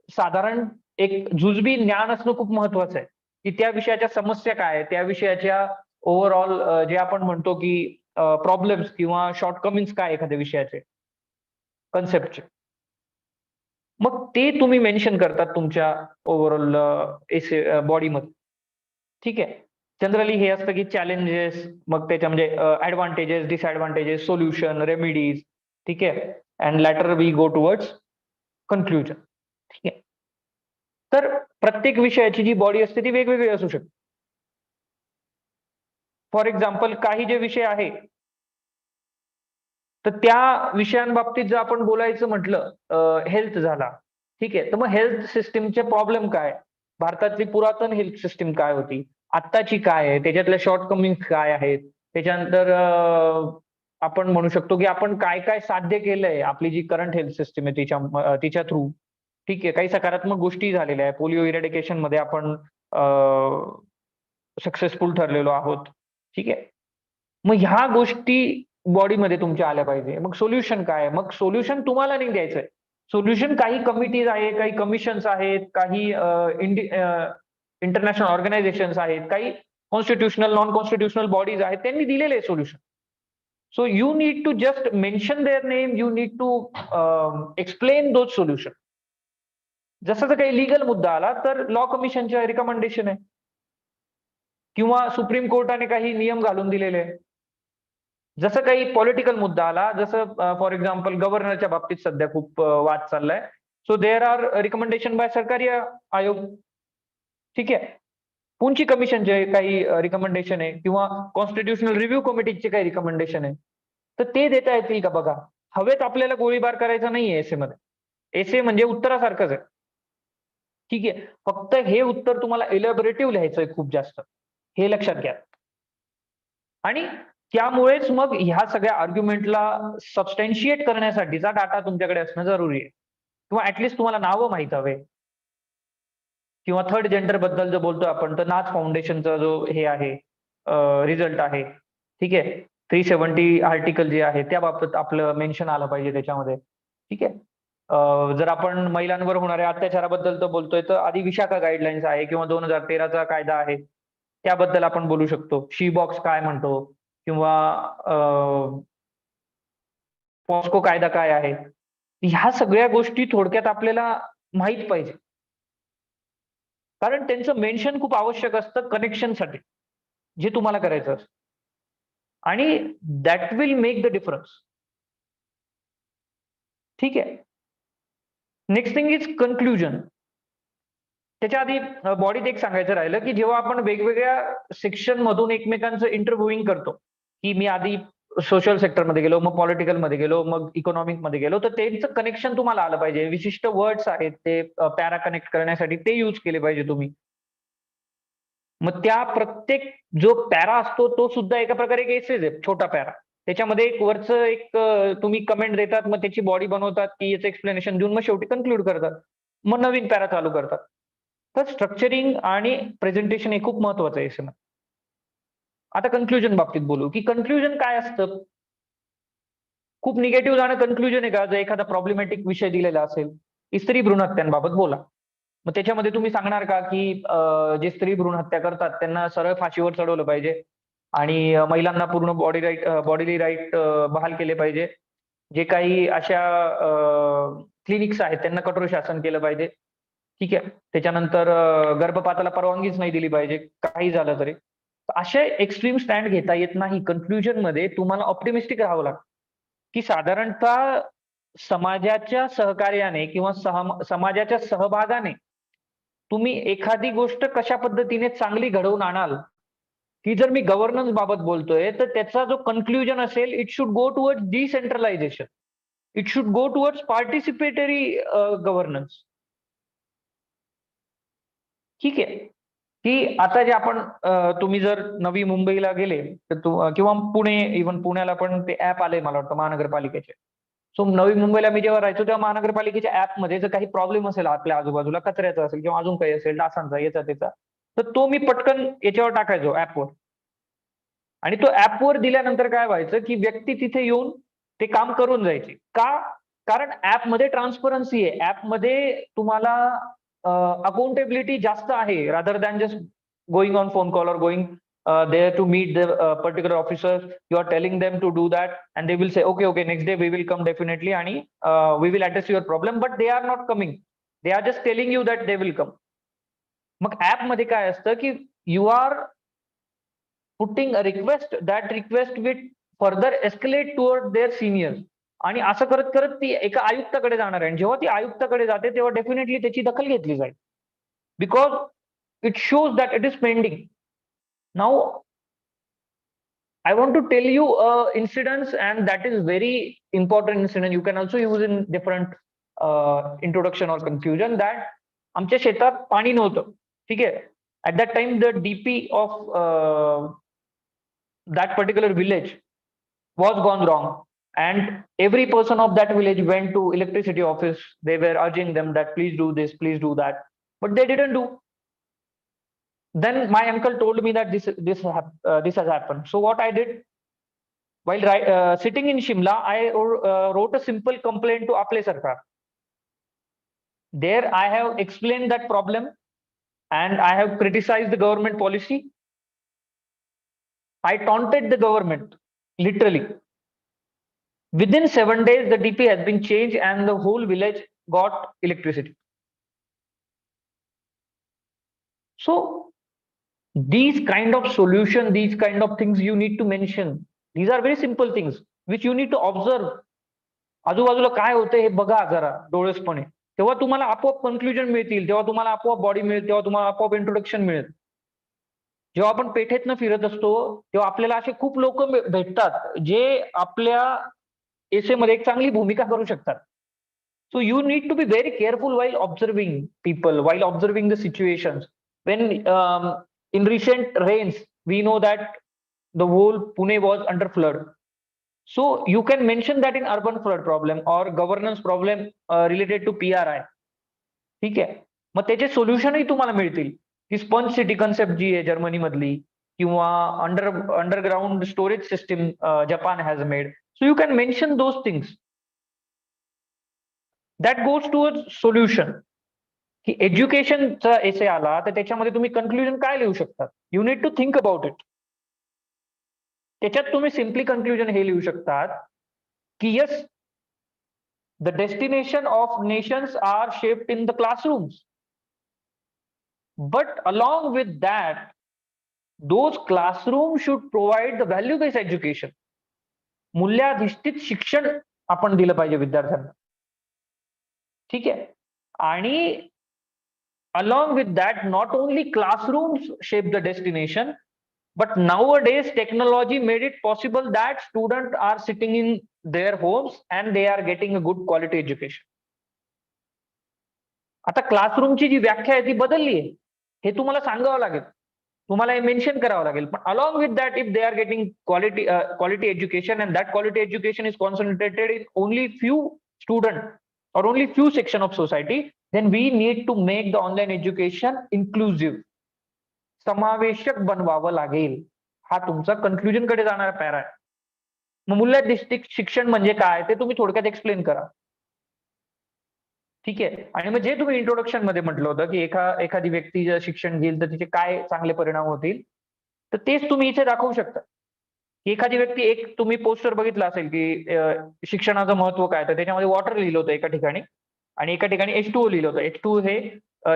साधारण एक जुजबी ज्ञान असणं खूप महत्वाचं आहे, की त्या विषयाच्या समस्या काय आहेत, त्या विषयाच्या ओव्हरऑल जे आपण म्हणतो की प्रॉब्लेम्स किंवा शॉर्टकमिंग्स काय एखाद्या विषयाचे, कन्सेप्टचे. मग ते तुम्ही मेन्शन करतात तुमच्या ओव्हरऑल एसे बॉडीमध्ये. ठीक आहे. जनरली हे असतं की चॅलेंजेस, मग त्याच्या म्हणजे ऍडव्हान्टेजेस, डिसएडव्हान्टेजेस, सोल्युशन, रेमेडीज. ठीक आहे. And later we go towards conclusion. ठीक आहे. तर प्रत्येक विषयाची जी बॉडी असते ती वेगवेगळी असू शकते. फॉर एक्झाम्पल काही जे विषय आहे, तर त्या विषयांबाबतीत जर आपण बोलायचं म्हटलं, हेल्थ झाला. ठीक आहे. तर मग हेल्थ सिस्टीमचे प्रॉब्लेम काय? भारतातली पुरातन हेल्थ सिस्टीम काय होती? आत्ताची काय आहे? त्याच्यातल्या शॉर्टकमिंग्स काय आहेत? त्याच्यानंतर आपण म्हणू शकतो की आपण काय काय साध्य केलंय, आपली जी करंट हेल्थ सिस्टीम आहे तिच्या थ्रू. ठीक आहे. काही सकारात्मक गोष्टी झालेल्या आहे. पोलिओ इरॅडिकेशन मध्ये आपण सक्सेसफुल ठरलेलो आहोत. ठीक आहे. मग ह्या गोष्टी बॉडीमध्ये तुमच्या आल्या पाहिजे. मग सोल्युशन काय आहे? मग सोल्युशन तुम्हाला नाही द्यायचंय. सोल्युशन काही कमिटीज आहे, काही कमिशन्स आहेत, काही इंटरनॅशनल ऑर्गनायझेशन्स आहेत, काही कॉन्स्टिट्युशनल, नॉन कॉन्स्टिट्युशनल बॉडीज आहेत, त्यांनी दिलेले आहे solution. So you need to just mention their name, you need to explain those solution. जसं जर काही लिगल मुद्दा आला तर लॉ कमिशनच्या रिकमेंडेशन आहे किंवा सुप्रीम कोर्टाने काही नियम घालून दिलेले आहे. जसं काही पॉलिटिकल मुद्दा आला, जसं फॉर एक्झाम्पल गव्हर्नरच्या बाबतीत सध्या खूप वाद चाललाय. So there are recommendation by सरकारी आयोग. ठीक आहे. पुंची कमिशनचे काही रिकमेंडेशन आहे किंवा कॉन्स्टिट्युशनल रिव्ह्यू कमिटीचे काही रिकमेंडेशन आहे. तर ते देता येतील का बघा. हवेत आपल्याला गोळीबार करायचा नाहीये एसे मध्ये. एसे म्हणजे उत्तरासारखंच आहे. ठीक आहे. फक्त हे उत्तर तुम्हाला एलॅबोरेटिव्ह लिहायचंय खूप जास्त. हे लक्षात घ्या. आणि त्यामुळेच मग ह्या सगळ्या आर्ग्युमेंटला सबस्टॅन्शिएट करण्यासाठीचा डाटा तुमच्याकडे असणं जरुरी आहे. किंवा ऍटलिस्ट तुम्हाला नावं माहित हवे. किंवा थर्ड जेंडर बद्दल जर बोलतोय आपण, तर नाच फाउंडेशनचा जो हे आहे, रिझल्ट आहे. ठीक आहे. 370 आर्टिकल जे आहे त्याबाबत आपलं मेन्शन आलं पाहिजे त्याच्यामध्ये. ठीक आहे. जर आपण महिलांवर होणाऱ्या अत्याचाराबद्दल तर बोलतोय, तर आधी विशाखा गाईडलाईन्स आहे किंवा 2013चा कायदा आहे. त्याबद्दल आपण बोलू शकतो. शी बॉक्स काय म्हणतो किंवा पॉस्को कायदा काय आहे. ह्या सगळ्या गोष्टी थोडक्यात आपल्याला माहित पाहिजे. कारण त्यांचं मेन्शन खूप आवश्यक असतं कनेक्शनसाठी, जे तुम्हाला करायचं असतं. आणि that will make the difference. ठीक आहे. Next thing is conclusion. त्याच्या आधी बॉडीत एक सांगायचं राहिलं, की जेव्हा आपण वेगवेगळ्या सेक्शन मधून एकमेकांचं इंटरव्ह्यूइंग करतो, की मी आधी सोशल सेक्टरमध्ये गेलो, मग पॉलिटिकलमध्ये गेलो, मग इकॉनॉमिकमध्ये गेलो, तर त्यांचं कनेक्शन तुम्हाला आलं पाहिजे. विशिष्ट वर्ड्स आहेत ते पॅरा कनेक्ट करण्यासाठी ते यूज केले पाहिजे तुम्ही. मग त्या प्रत्येक जो पॅरा असतो तो सुद्धा एका प्रकारे एक एसेज आहे, छोटा पॅरा. त्याच्यामध्ये एक वरचं एक तुम्ही कमेंट देतात, मग त्याची बॉडी बनवतात, की याचं एक्सप्लेनेशन देऊन मग शेवटी कन्क्लूड करतात. मग नवीन पॅरा चालू करतात. तर स्ट्रक्चरिंग आणि प्रेझेंटेशन हे खूप महत्वाचं आहे एसेमध्ये. आता कन्क्लुजन बाबतीत बोलू, की कन्क्लुजन काय असतं? खूप निगेटिव्ह जाणं कन्क्लुजन आहे का? जर एखादा प्रॉब्लेमॅटिक विषय दिलेला असेल, स्त्री भ्रूण हत्यांबाबत बोला. मग त्याच्यामध्ये तुम्ही सांगणार का, की जे स्त्री भ्रूण हत्या करतात त्यांना सरळ फाशीवर चढवलं पाहिजे आणि महिलांना पूर्ण बॉडीली राईट बहाल केले पाहिजे. जे काही अशा क्लिनिक्स आहेत त्यांना कठोर शासन केलं पाहिजे. ठीक आहे. त्याच्यानंतर गर्भपाताला परवानगीच नाही दिली पाहिजे, काही झालं तरी. असे एक्स्ट्रीम स्टँड घेता येत नाही. कन्क्लुजन मध्ये तुम्हाला ऑप्टिमिस्टिक राहावं लागतं, की साधारणतः समाजाच्या सहकार्याने किंवा समाजाच्या सहभागाने तुम्ही एखादी गोष्ट कशा पद्धतीने चांगली घडवून आणाल, ही जर मी गव्हर्नन्स बाबत बोलतोय, तर त्याचा जो कन्क्ल्युजन असेल, it should go towards decentralisation. It should go towards participatory governance. ठीक आहे. की आता जे आपण तुम्ही जर नवी मुंबईला गेले तर किंवा पुणे, इव्हन पुण्याला पण ते ऍप आले मला वाटतं महानगरपालिकेचे. सो नवी मुंबईला मी जेव्हा राहायचो तेव्हा महानगरपालिकेच्या ऍपमध्ये जर काही प्रॉब्लेम असेल आपल्या आजूबाजूला कचऱ्याचा असेल किंवा अजून काही असेल डासांचा याचा त्याचा, तर तो मी पटकन याच्यावर टाकायचो ऍपवर. आणि तो ऍपवर दिल्यानंतर काय व्हायचं की व्यक्ती तिथे येऊन ते काम करून जायचे. का? कारण ऍपमध्ये ट्रान्सपरन्सी आहे. ऍपमध्ये तुम्हाला अकाउंटेबिलिटी जास्त आहे rather than just going on phone call or going there to meet the particular officers. You are telling them to do that and they will say, okay, next day we will come definitely and we will address your problem. But they are not coming. They are just telling you that they will come. मग ऍपमध्ये काय असतं की you are putting a request, that request will further escalate toward their seniors. आणि असं करत करत ती एका आयुक्ताकडे जाणार आहे. आणि जेव्हा ती आयुक्ताकडे जाते तेव्हा डेफिनेटली त्याची दखल घेतली जाईल. Because it shows that it is pending. Now I want to tell you a incident, and that is very important incident. You can also use in different introduction or conclusion. That आमच्या शेतात पाणी नव्हतं. ठीक आहे. At that time, the DP of that particular village was gone wrong, and every person of that village went to electricity office. They were urging them that please do this, please do that, but they didn't do. Then my uncle told me that this has happened. So what I did, while sitting in Shimla, I wrote a simple complaint to Aple Sarkar. There I have explained that problem and I have criticized the government policy. I taunted the government, literally. Within 7 days, the DP has been changed and the whole village got electricity. So these kind of solution, these kind of things you need to mention. These are very simple things which you need to observe. आजूबाजूला काय होतंय हे बघा जरा डोळसपणे. तेव्हा तुम्हाला आपोआप conclusion मिळतील, तेव्हा तुम्हाला आपोआप बॉडी मिळेल, तेव्हा तुम्हाला आपोआप इंट्रोडक्शन मिळेल. जेव्हा आपण पेठेतनं फिरत असतो तेव्हा आपल्याला असे खूप लोक भेटतात जे आपल्या एसे मध्ये एक चांगली भूमिका करू शकतात. So you need to be very careful while observing people, while observing the situations. When in recent rains, we know that the whole Pune was under flood. So you can mention that in urban flood problem or governance problem related to PRI. ठीक आहे. मग त्याचे सोल्युशनही तुम्हाला मिळतील. ही sponge city concept जी आहे जर्मनी मधली किंवा underground storage system Japan has made. So you can mention those things. That goes to a solution. की एज्युकेशनचा एसे आला तर त्याच्यामध्ये तुम्ही कन्क्लुजन काय लिहू शकता. You need to think about it. त्याच्यात तुम्ही सिम्पली कन्क्लुजन हे लिहू शकतात की yes, the destination of nations are shaped in the classrooms. But along with that, those classrooms should provide the value-based education. मूल्याधिष्ठित शिक्षण आपण दिलं पाहिजे विद्यार्थ्यांना. ठीक आहे. आणि along with that, not only classrooms shape the destination, but nowadays technology made it possible that students are sitting in their homes and they are getting a good quality education. आता क्लासरूमची जी व्याख्या आहे ती बदलली आहे. हे तुम्हाला सांगावं लागेल, तुम्हाला हे मेन्शन करावं लागेल. पण along with that, if they are getting quality education and that quality education is concentrated in only few student और only few section of society, then we need to make the online education inclusive. समावेशक बनवावं लागेल. हा तुमचा conclusion कडे जाणारा para आहे. मग मूल्याधिष्ठित शिक्षण म्हणजे काय ते तुम्ही थोडक्यात एक्सप्लेन करा. ठीक आहे. आणि मग जे तुम्ही इंट्रोडक्शन मध्ये म्हटलं होतं की एखादी व्यक्ती जर शिक्षण घेईल तर तिचे काय चांगले परिणाम होतील, तर तेच तुम्ही इथे दाखवू शकता. की एखादी व्यक्ती, एक तुम्ही पोस्टर बघितलं असेल की शिक्षणाचं महत्व काय, तर त्याच्यामध्ये वॉटर लिहिलं होतं एका ठिकाणी आणि एका ठिकाणी H2O लिहिलं होतं. H2O हे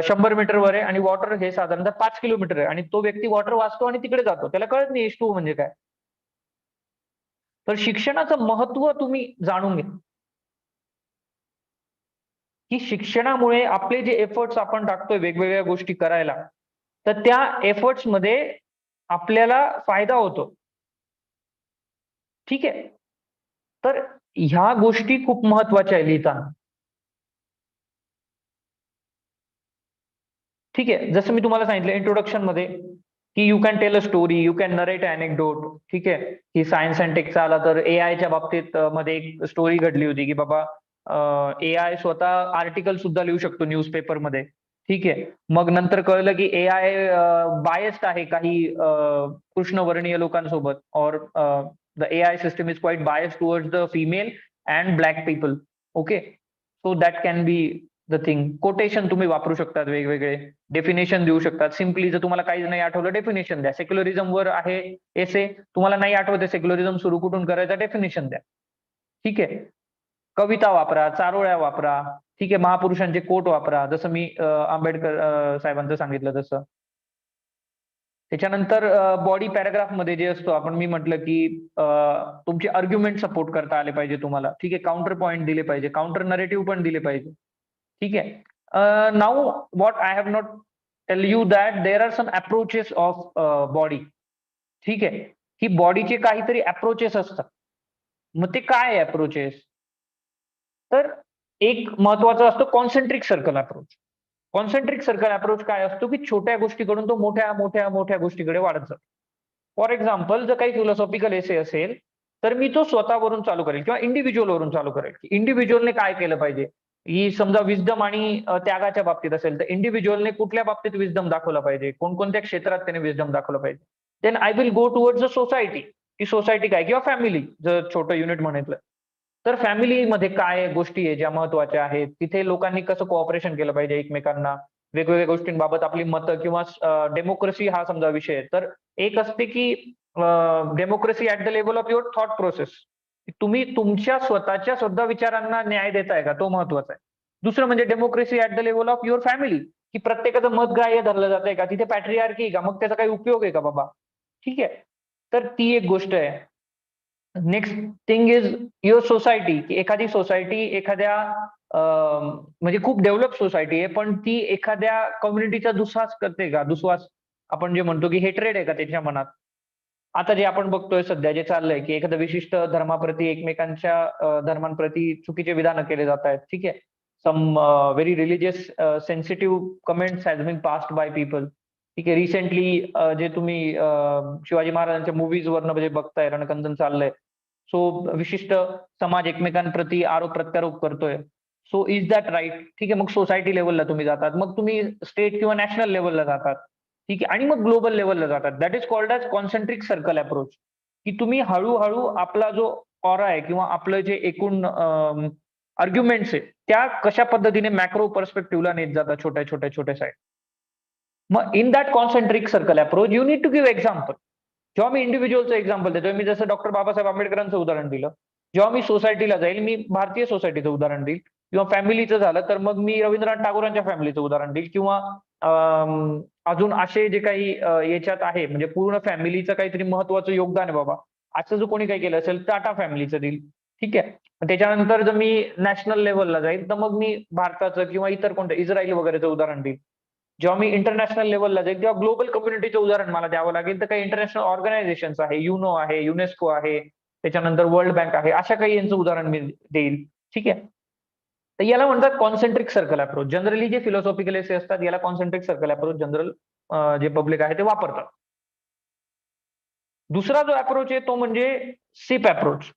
100 मीटरवर आहे आणि वॉटर हे साधारणतः 5 किलोमीटर आहे. आणि तो व्यक्ती वॉटर वाचतो आणि तिकडे जातो, त्याला कळत नाही H2O म्हणजे काय. तर शिक्षणाचं महत्व तुम्ही जाणून घ्या. की शिक्षणामुळे आपले जे एफर्ट्स आपण टाकतोय वेगवेगळ्या गोष्टी करायला, तर त्या एफर्ट्स मध्ये आपल्याला फायदा होतो. ठीक आहे. तर ह्या गोष्टी खूप महत्वाच्या आहे लिहिताना. ठीक आहे. जसं मी तुम्हाला सांगितलं इंट्रोडक्शन मध्ये, की you can tell a story, you can narrate anecdote. ठीक आहे. की सायन्स अँड टेकचा आला तर एआयच्या बाबतीत मध्ये एक स्टोरी घडली होती, की बाबा एआय स्वतः आर्टिकल सुद्धा लिहू शकतो न्यूजपेपरमध्ये. ठीक आहे. मग नंतर कळलं की एआय बायस्ड आहे काही कृष्णवर्णीय लोकांसोबत, और the AI system is quite biased towards the female and black people. Okay. So that can be the thing. Quotation तुम्ही वापरू शकतात वेगवेगळे, डेफिनेशन देऊ शकतात. सिम्पली जर तुम्हाला काहीच नाही आठवलं डेफिनेशन द्या. सेक्युलरिझमवर आहे एसे, तुम्हाला नाही आठवत सेक्युलरिझम सुरू कुठून करायचा, डेफिनेशन द्या. ठीक आहे. कविता वापरा, चारोळ्या वापरा. ठीक आहे. महापुरुषांचे कोट वापरा, जसं मी आंबेडकर साहेबांचं सांगितलं तसं. त्याच्यानंतर बॉडी पॅराग्राफ मध्ये जे असतो, आपण मी म्हटलं की तुमचे आर्ग्युमेंट सपोर्ट करता आले पाहिजे तुम्हाला. ठीक आहे. काउंटर पॉईंट दिले पाहिजे, काउंटर नरेटिव्ह पण दिले पाहिजे. ठीक आहे. Now what I have not tell you that there are some approaches of body. ठीक आहे. की बॉडीचे काहीतरी अप्रोचेस असतात. मग ते काय अप्रोचेस? तर एक महत्वाचा असतो concentric circle approach. Concentric circle approach काय असतो, की छोट्या गोष्टीकडून तो मोठ्या मोठ्या मोठ्या गोष्टीकडे वाढत जातो. फॉर एक्झाम्पल, जर काही फिलॉसॉफिकल एसे असेल, तर मी तो स्वतःवरून चालू करेल किंवा इंडिव्हिज्युअल वरून चालू करेल, की इंडिव्हिज्युअलने काय केलं पाहिजे. ही समजा विजडम आणि त्यागाच्या बाबतीत असेल, तर इंडिव्हिज्युअलने कुठल्या बाबतीत विजडम दाखवला पाहिजे, कोणकोणत्या क्षेत्रात त्याने विजडम दाखवलं पाहिजे. Then I will go towards the society. की सोसायटी काय, किंवा फॅमिली जर छोटं युनिट म्हणायचं, तर फॅमिलीमध्ये काय गोष्टी आहे ज्या महत्वाच्या आहेत, तिथे लोकांनी कसं कोऑपरेशन केलं पाहिजे एकमेकांना, वेगवेगळ्या गोष्टींबाबत आपली मतं, किंवा डेमोक्रेसी हा समजा विषय आहे, तर एक असते की democracy at the level of your thought process. तुम्ही तुमच्या स्वतःच्या सुद्धा विचारांना न्याय देताय का, तो महत्वाचा आहे. दुसरं म्हणजे democracy at the level of your family, की प्रत्येकाचं मत ग्राह्य धरलं जातंय का, तिथे पॅट्रियार्की का, मग त्याचा काही उपयोग आहे का बाबा. ठीक आहे. तर ती एक गोष्ट आहे. Next thing is your society, की एखादी सोसायटी एखाद्या म्हणजे खूप डेव्हलप सोसायटी आहे, पण ती एखाद्या कम्युनिटीचा दुस्वास करते का, दुस्वास आपण जे म्हणतो की हेट्रेड आहे का त्याच्या मनात. आता जे आपण बघतोय सध्या जे चाललंय, की एखाद्या विशिष्ट धर्माप्रती, एकमेकांच्या धर्मांप्रती चुकीचे विधानं केले जात आहेत. ठीक आहे. Some very religious sensitive comments has been passed by people. ठीक आहे. रिसेंटली जे तुम्ही शिवाजी महाराजांच्या मूव्हीज वरनं जे बघताय, रणकंदन चाललंय. सो विशिष्ट समाज एकमेकांप्रती आरोप प्रत्यारोप करतोय. So is that right? ठीक आहे. मग सोसायटी लेवलला तुम्ही जातात, मग तुम्ही स्टेट किंवा नॅशनल लेवलला जातात. ठीक आहे. आणि मग ग्लोबल लेवलला जातात. That is called as concentric circle approach. की तुम्ही हळूहळू आपला जो ऑरा आहे किंवा आपलं जे एकूण आर्ग्युमेंट्स आहे, त्या कशा पद्धतीने मॅक्रो पर्स्पेक्टिव्हला नेत जातात, छोट्या छोट्या छोट्या साईड. मग in that concentric circle approach you need to give example. जेव्हा मी इंडिव्हिज्युअलचं एक्झाम्पल देतोय, मी जसं डॉक्टर बाबासाहेब आंबेडकरांचं उदाहरण दिलं. जेव्हा मी सोसायटीला जाईल, मी भारतीय सोसायटीचं उदाहरण देईल, किंवा फॅमिलीचं झालं तर मग मी रवींद्रनाथ टागोरांच्या फॅमिलीचं उदाहरण देईल, किंवा अजून असे जे काही याच्यात आहे, म्हणजे पूर्ण फॅमिलीचं काहीतरी महत्वाचं योगदान आहे बाबा, असं जर कोणी काही केलं असेल टाटा फॅमिलीचं देईल. ठीक आहे. त्याच्यानंतर जर मी नॅशनल लेव्हलला जाईल, तर मग मी भारताचं किंवा इतर कोणतं इस्रायल वगैरेचं उदाहरण देईल. जेव्हा मी इंटरनॅशनल लेव्हलला जाईल, तेव्हा ग्लोबल कम्युनिटीचं उदाहरण मला द्यावं लागेल. तर काही इंटरनॅशनल ऑर्गनायझेशन्स आहे, युनो आहे, युनेस्को आहे, त्याच्यानंतर वर्ल्ड बँक आहे, अशा काही यांचं उदाहरण मी देईल. ठीक आहे. तर याला म्हणतात कॉन्सेंट्रिक सर्कल अप्रोच. जनरली जे फिलॉसॉफिकल एसे असतात, याला कॉन्सेंट्रिक सर्कल अप्रोच जनरल जे पब्लिक आहे ते वापरतात. दुसरा जो अप्रोच आहे तो म्हणजे सिप अप्रोच.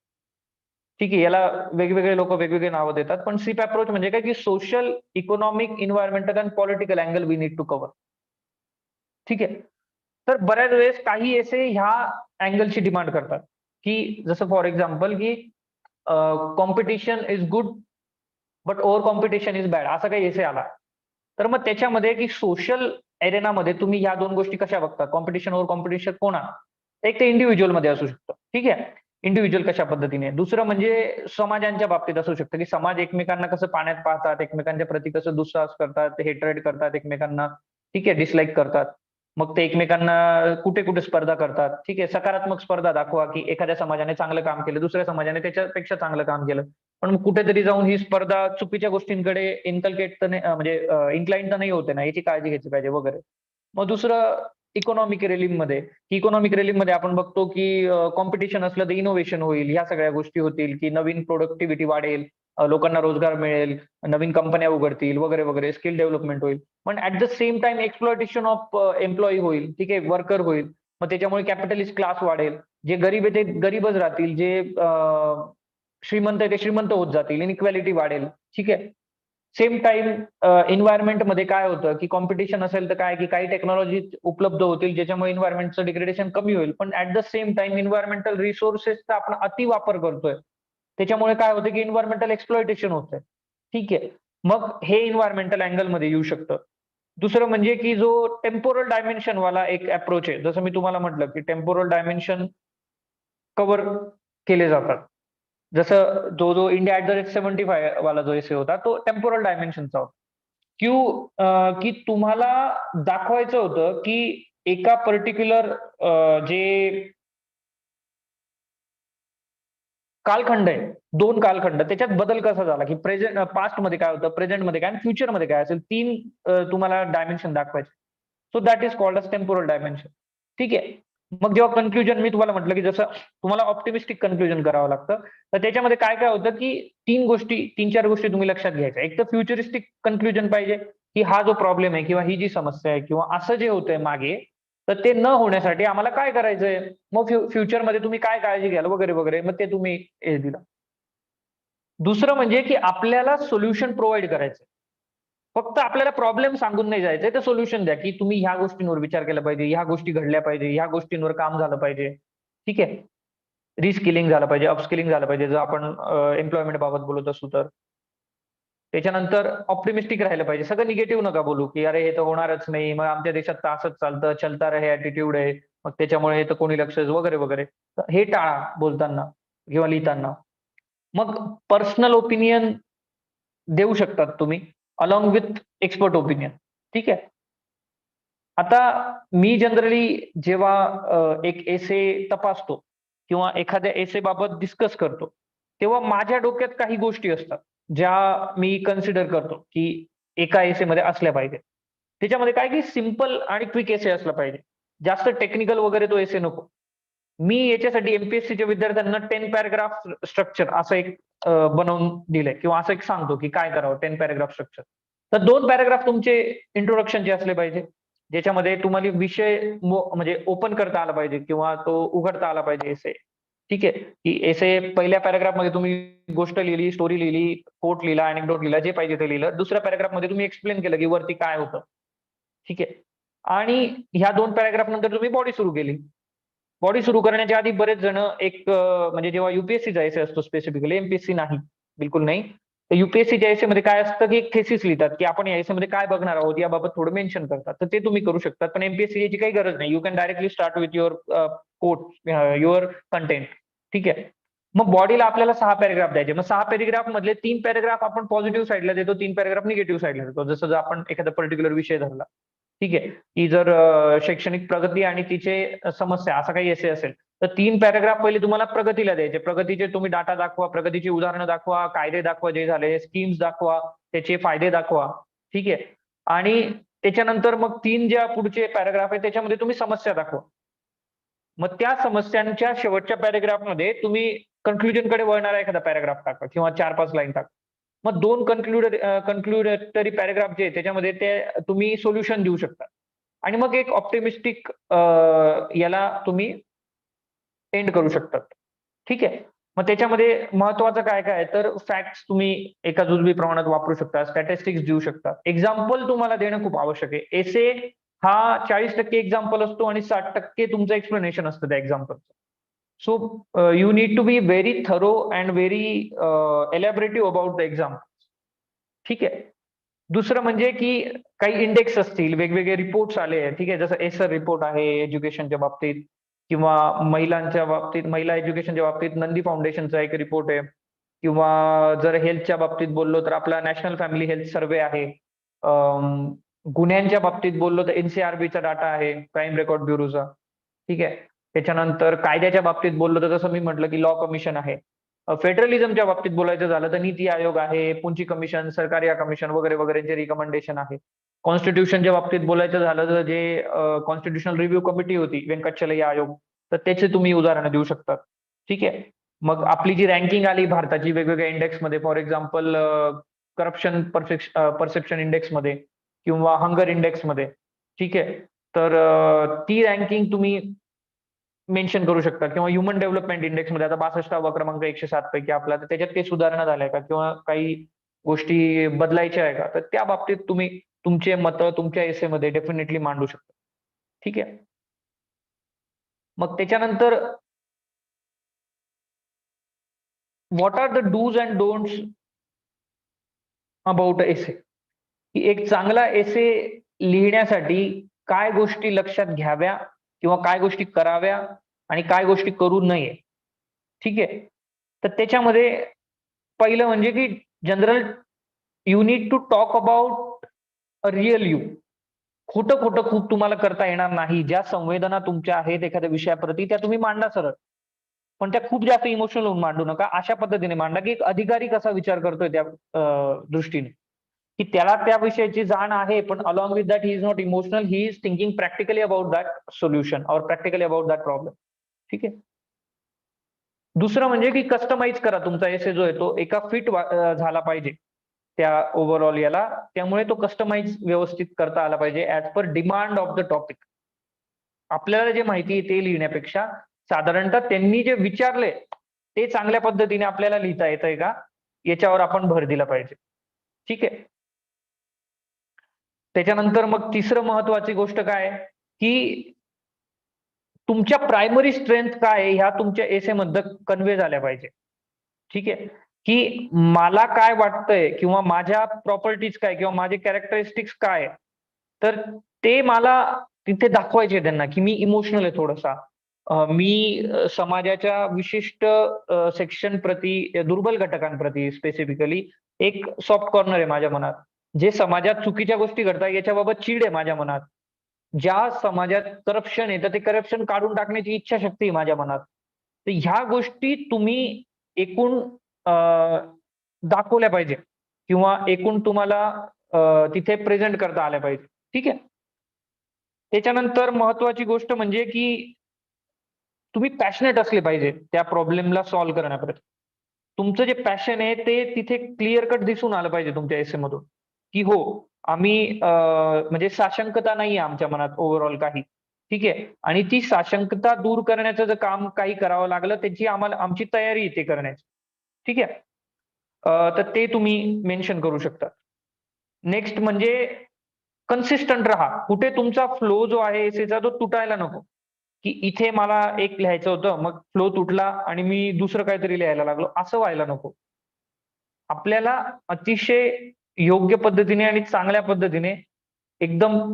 ठीक आहे. याला वेगवेगळे लोक वेगवेगळे नावं देतात, पण सिप अप्रोच म्हणजे काय, की social, economic, environmental and political angle we need to cover. ठीक आहे. तर बऱ्याच वेळेस काही एसे ह्या अँगलची डिमांड करतात, की जसं फॉर एक्झाम्पल, की competition is good but over competition is bad, असा काही एसे आला. तर मग त्याच्यामध्ये की सोशल एरेनामध्ये तुम्ही ह्या दोन गोष्टी कशा बघता, कॉम्पिटिशन ओव्हर कॉम्पिटिशन कोणा. एक ते इंडिव्हिज्युअल मध्ये असू शकतं. ठीक आहे. इंडिव्हिज्युअल कशा पद्धतीने. दुसरं म्हणजे समाजांच्या बाबतीत असू शकतं, की समाज एकमेकांना कसं पाण्यात पाहतात, एकमेकांच्या प्रती कसं दुस्साहस करतात, हेट्रेड करतात एकमेकांना. ठीक आहे. डिसलाईक करतात. मग ते एकमेकांना कुठे कुठे स्पर्धा करतात. ठीक आहे. सकारात्मक स्पर्धा दाखवा, की एखाद्या समाजाने चांगलं काम केलं, दुसऱ्या समाजाने त्याच्यापेक्षा चांगलं काम केलं. पण मग कुठेतरी जाऊन ही स्पर्धा चुकीच्या गोष्टींकडे इन्कल्केट तर नाही म्हणजे इन्क्लाइन तर नाही होते ना, याची काळजी घ्यायची पाहिजे वगैरे. मग दुसरं इकॉनॉमिक रेलिंग मध्ये, इकॉनॉमिक रेलिंग मध्ये आपण बघतो की कॉम्पिटिशन असलं तर इनोव्हेशन होईल, ह्या सगळ्या गोष्टी होतील, की नवीन प्रोडक्टिव्हिटी वाढेल, लोकांना रोजगार मिळेल, नवीन कंपन्या उघडतील वगैरे वगैरे, स्किल डेव्हलपमेंट होईल. पण at the same time exploitation of employee होईल, ठीक आहे, वर्कर होईल. मग त्याच्यामुळे कॅपिटलिस्ट क्लास वाढेल, जे गरीब आहे ते गरीबच राहतील, जे श्रीमंत आहे ते श्रीमंत होत जातील, इनइक्वॅलिटी वाढेल, ठीक आहे. सेम टाइम एन्व्हायरमेंटमध्ये काय होतं की कॉम्पिटिशन असेल तर काय की काही टेक्नॉलॉजी उपलब्ध होतील ज्याच्यामुळे एन्व्हायरमेंटचं डिग्रेडेशन कमी होईल, पण at the same time environmental रिसोर्सेसचा आपण अति वापर करतोय, त्याच्यामुळे काय होतं की एन्व्हायरमेंटल एक्सप्लॉयटेशन होतंय, ठीक आहे. मग हे एन्व्हायरमेंटल अँगलमध्ये येऊ शकतं. दुसरं म्हणजे की जो टेम्पोरल डायमेन्शन वाला एक अप्रोच आहे, जसं मी तुम्हाला म्हटलं की टेम्पोरल डायमेन्शन कव्हर केले जातात. जसं जो जो इंडिया @75 वाला जो एसे होता तो टेम्पोरल डायमेन्शनचा होता. की तुम्हाला दाखवायचं होतं की एका पर्टिक्युलर जे कालखंड आहे, 2 कालखंड त्याच्यात बदल कसा झाला, की पास्ट मध्ये काय होतं, प्रेझेंट मध्ये काय आणि फ्युचर मध्ये काय असेल, 3 तुम्हाला डायमेन्शन दाखवायचे. So that is called us temporal dimension. ठीक आहे. मग जेव्हा कन्क्लुजन मी तुम्हाला म्हटलं, की जसं तुम्हाला ऑप्टिमिस्टिक कन्क्लुजन करावं लागतं. तर त्याच्यामध्ये काय काय होतं, की 3-4 गोष्टी तुम्ही लक्षात घ्यायच्या. एक तर फ्युचरिस्टिक कन्क्लुजन पाहिजे, की हा जो प्रॉब्लेम आहे किंवा ही जी समस्या आहे किंवा असं जे होतंय मागे, तर ते न होण्यासाठी आम्हाला काय करायचंय? मग फ्युचरमध्ये तुम्ही काय काळजी घ्याल वगैरे, वगैरे. मग ते तुम्ही हे दिलं. दुसरं म्हणजे की आपल्याला सोल्युशन प्रोव्हाईड करायचं. फक्त आपल्याला प्रॉब्लेम सांगून नाही जायचंय, तर सोल्युशन द्या, की तुम्ही ह्या गोष्टींवर विचार केला पाहिजे, ह्या गोष्टी घडल्या पाहिजे, ह्या गोष्टींवर काम झालं पाहिजे. ठीक आहे. रिस्किलिंग झालं पाहिजे, अपस्किलिंग झालं पाहिजे, जर आपण एम्प्लॉयमेंट बाबत बोलत असू तर. त्याच्यानंतर ऑप्टिमिस्टिक राहिलं पाहिजे. सगळं निगेटिव्ह नका बोलू, की "अरे, हे तर होणारच नाही. मग आमच्या देशात तर असंच चालतं, चलता रहे ॲटिट्यूड आहे. मग त्याच्यामुळे हे तर कोणी लक्ष" वगैरे, वगैरे. तर हे टाळा बोलताना किंवा लिहिताना. मग पर्सनल ओपिनियन देऊ शकतात तुम्ही अलोंग विथ एक्सपर्ट ओपिनियन. ठीक आहे. आता मी जनरली जेव्हा एक एसे तपासतो किंवा एखाद्या एसे बाबत डिस्कस करतो, तेव्हा माझ्या डोक्यात काही गोष्टी असतात, ज्या मी कन्सिडर करतो, की एका एसेमध्ये असल्या पाहिजेत. त्याच्यामध्ये काय की सिंपल आणि क्विक एसे असला पाहिजे. जास्त टेक्निकल वगैरे तो एसे नको. मी याच्यासाठी एमपीएससीच्या विद्यार्थ्यांना 10 पॅराग्राफ स्ट्रक्चर असं एक बनवून दिलंय किंवा असं एक सांगतो, की काय करावं 10 पॅराग्राफ स्ट्रक्चर. तर 2 पॅराग्राफ तुमचे इंट्रोडक्शनचे असले पाहिजे. ज्याच्यामध्ये तुम्हाला विषय म्हणजे ओपन करता आला पाहिजे किंवा तो उघडता आला पाहिजे एसे. ठीक आहे. की एसे पहिल्या पॅराग्राफमध्ये तुम्ही गोष्ट लिहिली, स्टोरी लिहिली, कोट लिहिला, अॅनेक्डोट लिहिला, जे पाहिजे ते लिहिलं. दुसऱ्या पॅराग्राफमध्ये तुम्ही एक्सप्लेन केलं, की वरती काय होतं. ठीक आहे. आणि ह्या 2 पॅराग्राफ नंतर तुम्ही बॉडी सुरू केली. बॉडी सुरू करण्याच्या आधी बरेच जण एक म्हणजे जेव्हा युपीएससीचा एसे असतो स्पेसिफिकली, एमपीएससी नाही, बिलकुल नाही. तर युपीएससीच्या एसेमध्ये काय असतं, की एक थेसिस लिहितात, की आपण या एसेमध्ये काय बघणार आहोत याबाबत थोडं मेन्शन करतात. तर ते तुम्ही करू शकता. पण एमपीएससी याची काही गरज नाही. You can directly start with your quote your content. ठीक आहे. मग बॉडीला आपल्याला 6 पॅराग्राफ द्यायचे. मग 6 पॅराग्राफ मधले 3 पॅराग्राफ आपण पॉझिटिव्ह साइडला देतो, 3 पॅराग्राफ निगेटिव्ह साइडला देतो. जसं जर आपण एखादा पर्टिक्युलर विषय धरला. ठीक आहे. की जर शैक्षणिक प्रगती आणि तिचे समस्या असा काही एसे असेल, तर 3 पॅराग्राफ पहिले तुम्हाला प्रगतीला द्यायचे. प्रगतीचे तुम्ही डाटा दाखवा, प्रगतीची उदाहरणं दाखवा, कायदे दाखवा जे झाले, स्कीम्स दाखवा, त्याचे फायदे दाखवा. ठीक आहे. आणि त्याच्यानंतर मग 3 ज्या पुढचे पॅराग्राफ आहेत त्याच्यामध्ये तुम्ही समस्या दाखवा. मग त्या समस्यांच्या शेवटच्या पॅराग्राफमध्ये तुम्ही कन्क्लुजनकडे वळणारा एखादा पॅराग्राफ टाका किंवा 4-5 लाईन टाका. मग 2 कन्क्लुडेटरी पॅराग्राफ जे आहे त्याच्यामध्ये ते तुम्ही सोल्युशन देऊ शकता. आणि मग एक ऑप्टिमिस्टिक याला तुम्ही एंड करू शकतात. ठीक आहे. मग त्याच्यामध्ये महत्वाचं काय-काय आहे, तर फॅक्ट्स तुम्ही एका जुजबी प्रमाणात वापरू शकता, स्टॅटिस्टिक्स देऊ शकता. एक्झाम्पल तुम्हाला देणं खूप आवश्यक आहे. एसे हा 40% एक्झाम्पल असतो आणि 60% तुमचं एक्सप्लेनेशन असतं त्या एक्झाम्पलचं. So you need to be very thorough and very elaborative about the exam. ठीक आहे. दुसरं म्हणजे की काही इंडेक्स असतील, वेगवेगळे रिपोर्ट्स आले आहेत. ठीक आहे. जसं एसर रिपोर्ट आहे एज्युकेशनच्या बाबतीत किंवा महिलांच्या बाबतीत, महिला एज्युकेशनच्या बाबतीत नंदी फाउंडेशनचा एक रिपोर्ट आहे किंवा जर हेल्थच्या बाबतीत बोललो तर आपला नॅशनल फॅमिली हेल्थ सर्व्हे आहे. गुन्ह्यांच्या बाबतीत बोललो तर एनसीआरबीचा डाटा आहे, क्राईम रेकॉर्ड ब्युरोचा. ठीक आहे. त्याच्यानंतर कायद्याच्या बाबतीत बोललो तर जसं मी म्हटलं की लॉ कमिशन आहे. फेडरलिझमच्या बाबतीत बोलायचं झालं तर नीती आयोग आहे, पुंची कमिशन, सरकारिया कमिशन वगैरे वगैरेचे रिकमेंडेशन आहे. कॉन्स्टिट्यूशनच्या बाबतीत बोलायचं झालं तर जे कॉन्स्टिट्युशनल रिव्ह्यू कमिटी होती व्यंकटचलय्या आयोग, तर त्याचे तुम्ही उदाहरणं देऊ शकता. ठीक आहे. मग आपली जी रँकिंग आली भारताची वेगवेगळ्या इंडेक्समध्ये, फॉर एक्झाम्पल करप्शन परसेप्शन इंडेक्समध्ये किंवा हंगर इंडेक्समध्ये, ठीक आहे. तर ती रँकिंग तुम्ही मेन्शन करू शकता किंवा ह्युमन डेव्हलपमेंट इंडेक्समध्ये आता 62वा क्रमांक 107 पैकी आपला, तर त्याच्यात काही सुधारणा झाल्या का किंवा काही गोष्टी बदलायच्या आहे का, तर त्या बाबतीत तुम्ही तुमचे मतं तुमच्या एसेमध्ये डेफिनेटली मांडू शकता. ठीक आहे. मग त्याच्यानंतर what are the dos and don'ts about essay, की एक चांगला एसे लिहिण्यासाठी काय गोष्टी लक्षात घ्याव्या किंवा काय गोष्टी कराव्या आणि काय गोष्टी करू नये. ठीक आहे. तर त्याच्यामध्ये पहिलं म्हणजे की general you need to talk about a real you. खोटं खोटं खूप तुम्हाला करता येणार नाही. ज्या संवेदना तुमच्या आहेत एखाद्या विषयाप्रती त्या तुम्ही मांडा सरळ. पण त्या खूप जास्त इमोशनल होऊन मांडू नका. अशा पद्धतीने मांडा की एक अधिकारी कसा विचार करतोय त्या दृष्टीने, की त्याला त्या विषयाची जाण आहे, पण along with that he is not emotional, he is thinking practically about that solution और प्रॅक्टिकली अबाउट दॅट प्रॉब्लेम. ठीक आहे. दुसरं म्हणजे की कस्टमाइज करा तुमचा एसे जो आहे तो एका फिट झाला पाहिजे त्या ओव्हरऑल याला. त्यामुळे तो कस्टमाइज व्यवस्थित करता आला पाहिजे as per demand of the topic. आपल्याला जे माहिती आहे ते लिहिण्यापेक्षा साधारणतः त्यांनी जे विचारले ते चांगल्या पद्धतीने आपल्याला लिहिता येतंय का याच्यावर आपण भर दिला पाहिजे. ठीक आहे. त्याच्यानंतर मग तिसरं महत्वाची गोष्ट काय आहे, की तुमच्या प्रायमरी स्ट्रेंथ काय आहे ह्या तुमच्या एसेमध्ये कन्वे झाल्या पाहिजे. ठीक आहे. की मला काय वाटतंय किंवा माझ्या प्रॉपर्टीज काय किंवा माझे कॅरेक्टरिस्टिक्स काय, तर ते मला तिथे दाखवायचे त्यांना, की मी इमोशनल आहे थोडासा. मी समाजाच्या विशिष्ट सेक्शन प्रती दुर्बल घटकांप्रती स्पेसिफिकली एक सॉफ्ट कॉर्नर आहे माझ्या मनात. जे समाजात चुकीच्या गोष्टी घडतात याच्याबाबत चीड आहे माझ्या मनात. ज्या समाजात करप्शन आहे तर ते करप्शन काढून टाकण्याची इच्छाशक्ती आहे माझ्या मनात. तर ह्या गोष्टी तुम्ही एकूण दाखवल्या पाहिजे किंवा एकूण तुम्हाला तिथे प्रेझेंट करता आल्या पाहिजे. ठीक आहे. त्याच्यानंतर महत्वाची गोष्ट म्हणजे की तुम्ही पॅशनेट असले पाहिजे त्या प्रॉब्लेमला सॉल्व्ह करण्याप्रती. तुमचं जे पॅशन आहे ते तिथे क्लिअर कट दिसून आलं पाहिजे तुमच्या एसेमधून, की हो आम्ही म्हणजे साशंकता नाहीये आमच्या मनात ओव्हरऑल काही. ठीक आहे. आणि ती साशंकता दूर करण्याचं जर काम काही करावं लागलं त्याची आमची तयारी आहे ते करण्याची. ठीक आहे. तर ते तुम्ही मेन्शन करू शकता. नेक्स्ट म्हणजे कन्सिस्टंट राहा. कुठे तुमचा फ्लो जो आहे एसेचा तो तुटायला नको. की इथे मला एक लिहायचं होतं, मग फ्लो तुटला आणि मी दुसरं काहीतरी लिहायला लागलो, असं व्हायला नको. आपल्याला अतिशय योग्य पद्धतीने आणि चांगल्या पद्धतीने एकदम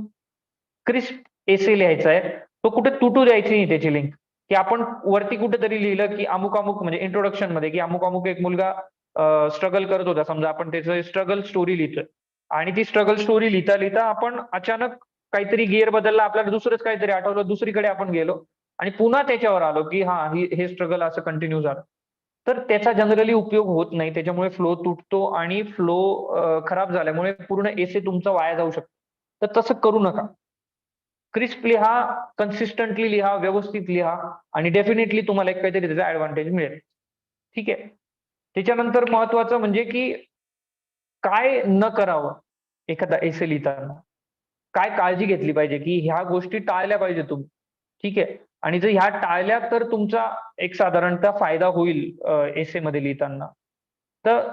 क्रिस्प एसे लिहायचा आहे. तो कुठे तुटू द्यायची नाही त्याची लिंक. की आपण वरती कुठेतरी लिहिलं की अमुक-अमुक म्हणजे इंट्रोडक्शनमध्ये की अमुक-अमुक एक मुलगा स्ट्रगल करत होता. समजा आपण त्याचं स्ट्रगल स्टोरी लिहितोय आणि ती स्ट्रगल स्टोरी लिहिता-लिहिता आपण अचानक काहीतरी गिअर बदलला, आपल्याला दुसरंच काहीतरी आठवलं, दुसरीकडे आपण गेलो आणि पुन्हा त्याच्यावर आलो की हां, हे स्ट्रगल असं कंटिन्यू झालं. तर त्याचा जनरली उपयोग होत नाही. त्याच्यामुळे फ्लो तुटतो आणि फ्लो खराब झाल्यामुळे पूर्ण एसे तुमचा वाया जाऊ शकतो. तर तसं करू नका. क्रिस्प लिहा, कन्सिस्टंटली लिहा, व्यवस्थित लिहा आणि डेफिनेटली तुम्हाला एक काहीतरी त्याचा ऍडव्हान्टेज मिळेल. ठीक आहे. त्याच्यानंतर महत्वाचं म्हणजे की काय न करावं एखादा एसे लिहिताना. काय काळजी घेतली पाहिजे, की ह्या गोष्टी टाळल्या पाहिजे तुम्ही. ठीक आहे. आणि जर ह्या टाळल्या तर तुमचा एक साधारणतः फायदा होईल एसेमध्ये लिहिताना. तर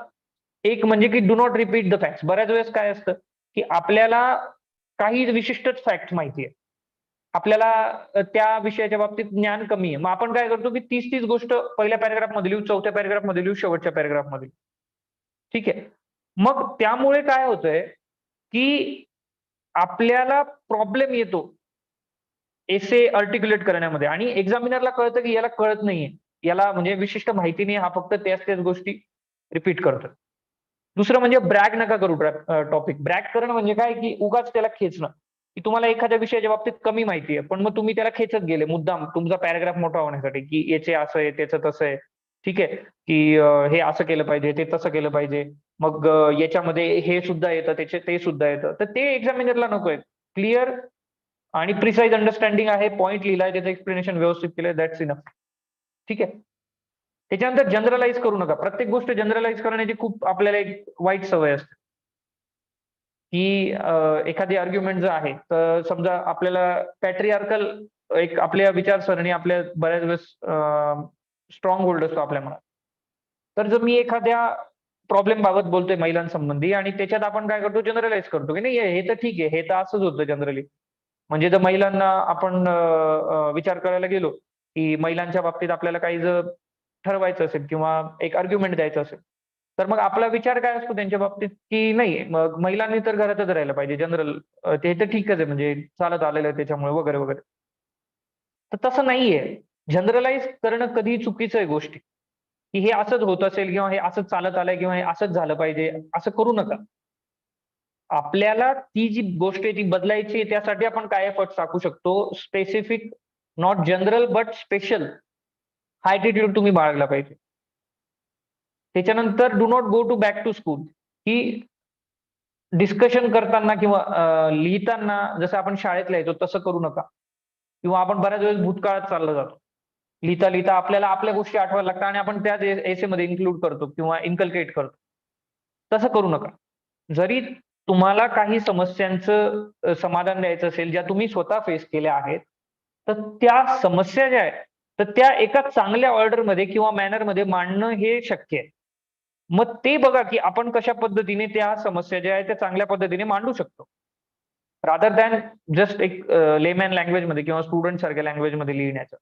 एक म्हणजे की do not repeat the facts. बऱ्याच वेळेस काय असतं, की आपल्याला काही विशिष्टच फॅक्ट माहिती आहे. आपल्याला त्या विषयाच्या बाबतीत ज्ञान कमी आहे. मग आपण काय करतो, की तीच गोष्ट पहिल्या पॅराग्राफमध्ये लिहू, चौथ्या पॅराग्राफमध्ये लिहू, शेवटच्या पॅराग्राफमध्ये. ठीक आहे. मग त्यामुळे काय होतंय, की आपल्याला प्रॉब्लेम येतो एसे आर्टिक्युलेट करण्यामध्ये आणि एक्झामिनरला कळतं, की याला कळत नाहीये. याला म्हणजे विशिष्ट माहिती नाही, हा फक्त त्याच गोष्टी रिपीट करतोय. दुसरं म्हणजे ब्रॅग नका करू टॉपिक. ब्रॅग करणं म्हणजे काय, की उगाच त्याला खेचणं. की तुम्हाला एखाद्या विषयाच्या बाबतीत कमी माहिती आहे, पण मग तुम्ही त्याला खेचत गेले मुद्दाम तुमचा पॅराग्राफ मोठा होण्यासाठी, की याचे असं आहे, त्याचं तसं आहे. ठीक आहे, की हे असं केलं पाहिजे, ते तसं केलं पाहिजे. मग याच्यामध्ये हे सुद्धा येतं, ते सुद्धा येतं. तर ते एक्झामिनरला नकोय. क्लिअर आणि प्रिसाईज अंडरस्टँडिंग आहे, पॉइंट लिहिलाय, त्याचं एक्सप्लेनेशन व्यवस्थित केलंय, दॅट्स इनफ. ठीक आहे. त्याच्यानंतर जनरलाइज करू नका. प्रत्येक गोष्ट जनरलाइज करण्याची खूप आपल्याला एक वाईट सवय असते. की एखादी आर्ग्युमेंट जर आहे, तर समजा आपल्याला पॅट्रिआर्कल एक आपल्या विचारसरणी आपल्या बऱ्याच वेळेस स्ट्रॉंग होल्ड असतो आपल्या मनात. तर जर मी एखाद्या प्रॉब्लेम बाबत बोलतोय महिलांसंबंधी आणि त्याच्यात आपण काय करतो जनरलाइज करतो, की नाही हे तर ठीक आहे, हे तर असंच होतं जनरली. म्हणजे जर महिलांना आपण विचार करायला गेलो, की महिलांच्या बाबतीत आपल्याला काही जर ठरवायचं असेल किंवा एक आर्ग्युमेंट द्यायचं असेल, तर मग आपला विचार काय असतो त्यांच्या बाबतीत, की नाही मग महिलांनी तर घरातच राहायला पाहिजे जनरल ते तर ठीकच आहे म्हणजे चालत आलेलं आहे त्याच्यामुळे वगैरे, वगैरे. तर तसं नाहीये. जनरलाइज करणं कधीही चुकीचं आहे गोष्टी, की हे असंच होत असेल किंवा हे असंच चालत आलंय किंवा हे असंच झालं पाहिजे, असं करू नका. आपल्याला ती जी गोष्ट आहे ती बदलायची आहे, त्यासाठी आपण काय एफर्ट्स टाकू शकतो. Specific, not general but special हा ॲटिट्यूड तुम्ही बाळगला पाहिजे. त्याच्यानंतर do not go to back to school, की डिस्कशन करताना किंवा लिहिताना जसं आपण शाळेत लिहायचो तसं करू नका. किंवा आपण बऱ्याच वेळेस भूतकाळात चालला जातो. लिहिता-लिहिता आपल्याला आपल्या गोष्टी आठवायला लागतात आणि आपण त्याच एसेमध्ये इन्क्लूड करतो किंवा इन्कल्केट करतो. तसं करू नका. जरी तुम्हाला काही समस्यांचं समाधान द्यायचं असेल, ज्या तुम्ही स्वतः फेस केल्या आहेत, तर त्या समस्या ज्या आहेत, तर त्या एका चांगल्या ऑर्डरमध्ये किंवा मॅनरमध्ये मांडणं हे शक्य आहे. मग ते बघा, की आपण कशा पद्धतीने त्या समस्या ज्या आहेत, त्या चांगल्या पद्धतीने मांडू शकतो. रादर दॅन जस्ट एक लेमॅन लँग्वेजमध्ये किंवा स्टुडंट सारख्या लँग्वेजमध्ये लिहिण्याचं.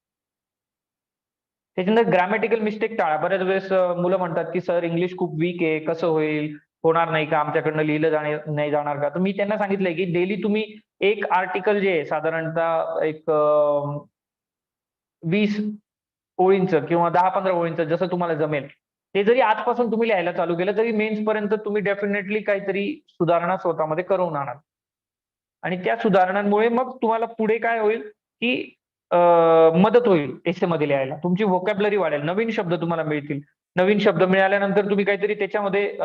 त्याच्यानंतर ग्रामॅटिकल मिस्टेक टाळा. बऱ्याच वेळेस मुलं म्हणतात, की "सर इंग्लिश खूप वीक आहे, कसं होईल? होणार नाही का? आमच्याकडनं लिहिलं नाही जाणार का?" तर मी त्यांना सांगितलंय, की डेली तुम्ही एक आर्टिकल जे आहे साधारणतः एक 20 ओळींचं किंवा 10-15 ओळींचं जसं तुम्हाला जमेल. ते जरी आजपासून तुम्ही लिहायला चालू केलं, तरी मेन्सपर्यंत तुम्ही डेफिनेटली काहीतरी सुधारणा स्वतःमध्ये करवून आणाल. आणि त्या सुधारणांमुळे मग तुम्हाला पुढे काय होईल, की मदत होईल एसेमध्ये लिहायला. तुमची व्होकॅब्युलरी वाढेल. नवीन शब्द तुम्हाला मिळतील. नवीन शब्द मिळाल्यानंतर तुम्ही काहीतरी त्याच्यामध्ये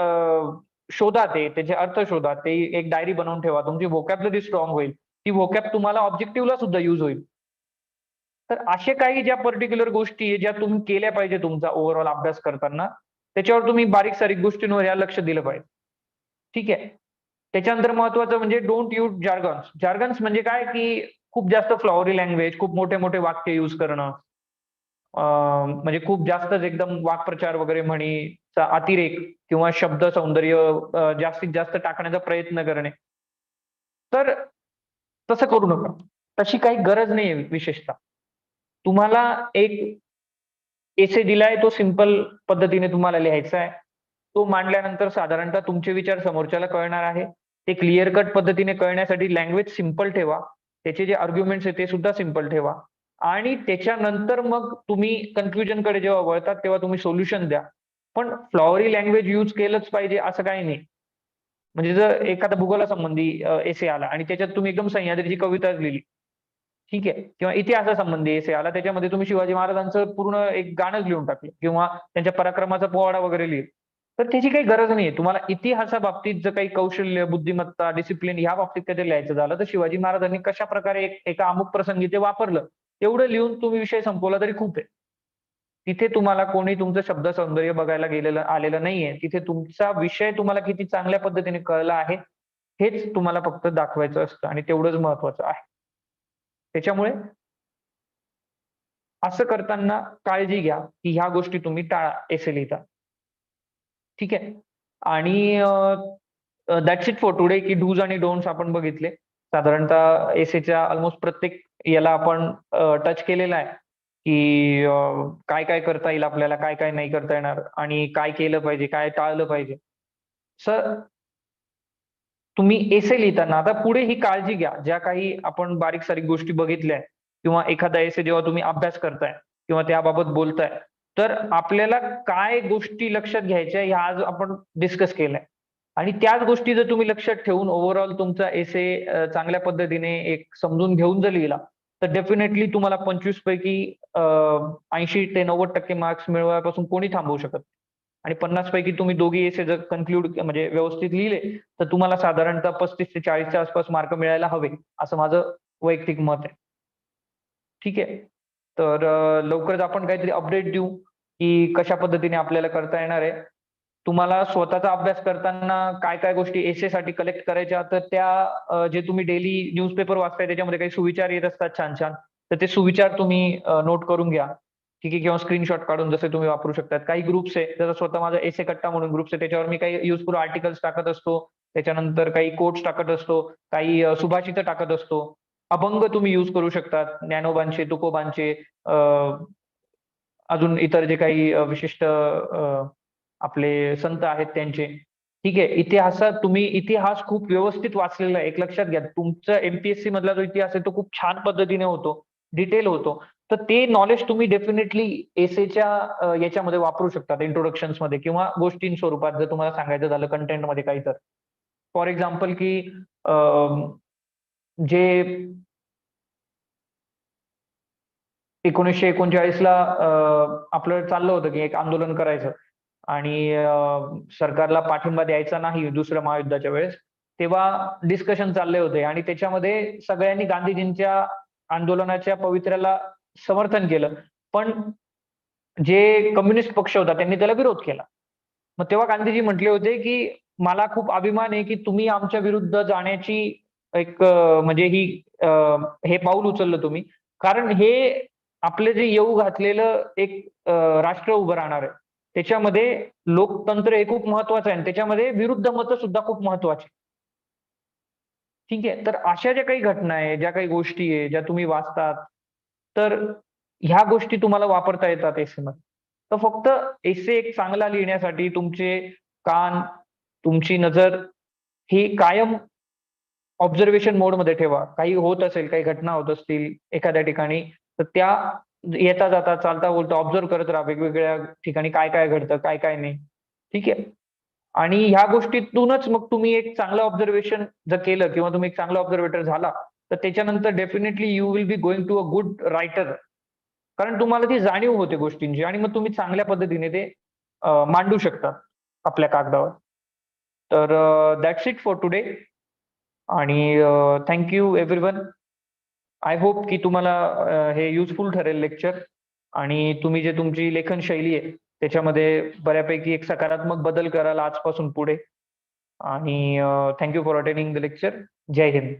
शोधा ते, त्याचे अर्थ शोधा. ते एक डायरी बनवून ठेवा. तुमची व्होकॅब्युलरी स्ट्रॉंग होईल. ती व्होकॅब तुम्हाला ऑब्जेक्टिव्हला सुद्धा यूज होईल. तर असे काही ज्या पर्टिक्युलर गोष्टी आहे, ज्या तुम्ही केल्या पाहिजे तुमचा ओव्हरऑल अभ्यास करताना, त्याच्यावर तुम्ही बारीक-सारीक गोष्टींवर या लक्ष दिलं पाहिजे. ठीक आहे. त्याच्यानंतर महत्वाचं म्हणजे डोंट यूज जार्गन्स. जार्गन्स म्हणजे काय, की खूप जास्त फ्लॉवरी लँग्वेज, खूप मोठे-मोठे वाक्य यूज करणं. म्हणजे खूप जास्तच एकदम वाक्प्रचार वगैरे म्हणीचा अतिरेक किंवा शब्द सौंदर्य जास्तीत जास्त टाकण्याचा प्रयत्न करणे. तर तसं करू नका. तशी काही गरज नाहीये विशेषतः. तुम्हाला एक एसे दिलाय तो सिंपल पद्धतीने तुम्हाला लिहायचा आहे. तो मांडल्यानंतर साधारणतः तुमचे विचार समोरच्याला कळणार आहे. ते क्लिअर कट पद्धतीने कळण्यासाठी लँग्वेज सिंपल ठेवा. त्याचे जे आर्ग्युमेंट्स आहेत ते सुद्धा सिंपल ठेवा. आणि त्याच्यानंतर मग तुम्ही कन्क्लुजनकडे जेव्हा वळतात तेव्हा तुम्ही सोल्युशन द्या. पण फ्लॉवरी लँग्वेज यूज केलंच पाहिजे असं काही नाही. म्हणजे जर एखादा भूगोलासंबंधी एसे आला आणि त्याच्यात तुम्ही एकदम सह्याद्रीची कविताच लिहिली. ठीक आहे. किंवा इतिहासासंबंधी एसे आला त्याच्यामध्ये तुम्ही शिवाजी महाराजांचं पूर्ण एक गाणंच लिहून टाकलं किंवा त्यांच्या पराक्रमाचा पोवाडा वगैरे लिहिला. तर त्याची काही गरज नाहीये. तुम्हाला इतिहासाबाबतीत जर काही कौशल्य, बुद्धिमत्ता, डिसिप्लिन ह्या बाबतीत काहीतरी लिहायचं झालं, तर शिवाजी महाराजांनी कशाप्रकारे एका अमुक प्रसंगी ते वापरलं, तेवढं लिहून तुम्ही विषय संपवला तरी खूप आहे. तिथे तुम्हाला कोणी तुमचं शब्दसौंदर्य बघायला आलेलं नाहीये. तिथे तुमचा विषय तुम्हाला किती चांगल्या पद्धतीने कळला आहे, हेच तुम्हाला फक्त दाखवायचं असतं आणि तेवढंच महत्वाचं आहे. त्याच्यामुळे असं करताना काळजी घ्या, की ह्या गोष्टी तुम्ही टाळा एसे लिहिता. ठीक आहे. आणि दॅट्स इट फॉर टुडे की डूज आणि डोंट्स आपण बघितले. साधारणतः एसेच्या अल्मोस्ट प्रत्येक याला आपण टच केलेला आहे, की काय-काय करता येईल आपल्याला, काय-काय नाही करता येणार आणि काय केलं पाहिजे, काय टाळलं पाहिजे. सर तुम्ही एसे लिहिताना आता पुढे ही काळजी घ्या. ज्या काही आपण बारीक-सारीक गोष्टी बघितल्या आहेत किंवा एखादा एसे जेव्हा तुम्ही अभ्यास करताय किंवा त्याबाबत बोलताय, तर आपल्याला काय गोष्टी लक्षात घ्यायच्या ह्या आज आपण डिस्कस केलंय. आणि त्याच गोष्टी जर तुम्ही लक्षात ठेवून ओव्हरऑल तुमचा एसे चांगल्या पद्धतीने एक समजून घेऊन जर लिहिला, तर डेफिनेटली तुम्हाला 25 पैकी 80 ते 90% मार्क्स मिळवायपासून कोणी थांबवू शकत नाही. आणि 50 पैकी तुम्ही दोघी एसे जर कन्क्लूड म्हणजे व्यवस्थित लिहिले, तर तुम्हाला साधारणतः 35 ते 40च्या आसपास मार्क मिळायला हवे, असं माझं वैयक्तिक मत आहे. ठीक आहे. तर लवकरच आपण काहीतरी अपडेट देऊ, की कशा पद्धतीने आपल्याला करता येणार आहे. तुम्हाला स्वतःचा अभ्यास करताना काय-काय गोष्टी एसेसाठी कलेक्ट करायच्या, तर त्या जे तुम्ही डेली न्यूजपेपर वाचताय त्याच्यामध्ये काही सुविचार येत असतात छान-छान. तर ते सुविचार तुम्ही नोट करून घ्या. ठीक आहे. किंवा स्क्रीनशॉट काढून जसे तुम्ही वापरू शकतात. काही ग्रुप्स आहे, जसं स्वतः माझा एसे कट्टा म्हणून ग्रुप्स आहे, त्याच्यावर मी काही युजफुल आर्टिकल्स टाकत असतो. त्याच्यानंतर काही कोट्स टाकत असतो, काही सुभाषितं टाकत असतो. अभंग तुम्ही यूज करू शकतात. ज्ञानोबांचे, तुकोबांचे अ, अजून इतर जे काही विशिष्ट आपले संत आहेत त्यांचे. ठीक आहे. इतिहासात तुम्ही इतिहास खूप व्यवस्थित वाचलेला आहे. एक लक्षात घ्या, तुमचा MPSC मधला जो इतिहास आहे तो खूप छान पद्धतीने होतो, डिटेल होतो. तर ते नॉलेज तुम्ही डेफिनेटली एसेच्या याच्यामध्ये वापरू शकतात इंट्रोडक्शन्समध्ये किंवा गोष्टीं स्वरूपात जर तुम्हाला सांगायचं झालं कंटेंटमध्ये काही तर. फॉर एक्झाम्पल की अ, जे 1939 ला आपलं चाललं होतं की एक आंदोलन करायचं आणि सरकारला पाठिंबा द्यायचा नाही दुसऱ्या महायुद्धाच्या वेळेस. तेव्हा डिस्कशन चालले होते आणि त्याच्यामध्ये सगळ्यांनी गांधीजींच्या आंदोलनाच्या पवित्र्याला समर्थन केलं. पण जे कम्युनिस्ट पक्ष होता त्यांनी त्याला विरोध केला. मग तेव्हा गांधीजी म्हटले होते, की मला खूप अभिमान आहे, की तुम्ही आमच्या विरुद्ध जाण्याची एक म्हणजे ही अ, हे पाऊल उचललं तुम्ही. कारण हे आपलं जे येऊ घातलेलं एक राष्ट्र उभं राहणार आहे. त्याच्यामध्ये लोकतंत्र हे खूप महत्वाचं आहे आणि त्याच्यामध्ये विरुद्ध मतं सुद्धा खूप महत्वाची. ठीक आहे. तर अशा ज्या काही घटना आहे, ज्या काही गोष्टी आहे, ज्या तुम्ही वाचतात, तर ह्या गोष्टी तुम्हाला वापरता येतात एसेमध्ये. तर फक्त एसे एक चांगला लिहिण्यासाठी तुमचे कान, तुमची नजर ही कायम ऑब्झर्वेशन मोडमध्ये ठेवा. काही होत असेल, काही घटना होत असतील एखाद्या ठिकाणी, तर त्या येता-जाता, चालता-बोलता ऑब्झर्व्ह करत राहा. वेगवेगळ्या ठिकाणी काय-काय घडतं, काय-काय नाही. ठीक आहे. आणि ह्या गोष्टीतूनच मग तुम्ही एक चांगलं ऑब्झर्वेशन जर केलं किंवा तुम्ही एक चांगला ऑब्झर्वेटर झाला, तर त्याच्यानंतर definitely you will be going to a good writer. कारण तुम्हाला ती जाणीव होते गोष्टींची आणि मग तुम्ही चांगल्या पद्धतीने ते मांडू शकता आपल्या कागदावर. तर दॅट्स इट फॉर टुडे आणि thank you everyone. I hope की तुम्हाला हे युजफुल ठरेल लेक्चर आणि तुम्ही जे तुमची लेखन शैली आहे, त्याच्यामध्ये बऱ्यापैकी एक सकारात्मक बदल कराल आजपासून पुढे. आणि thank you for attending the lecture. जय हिंद.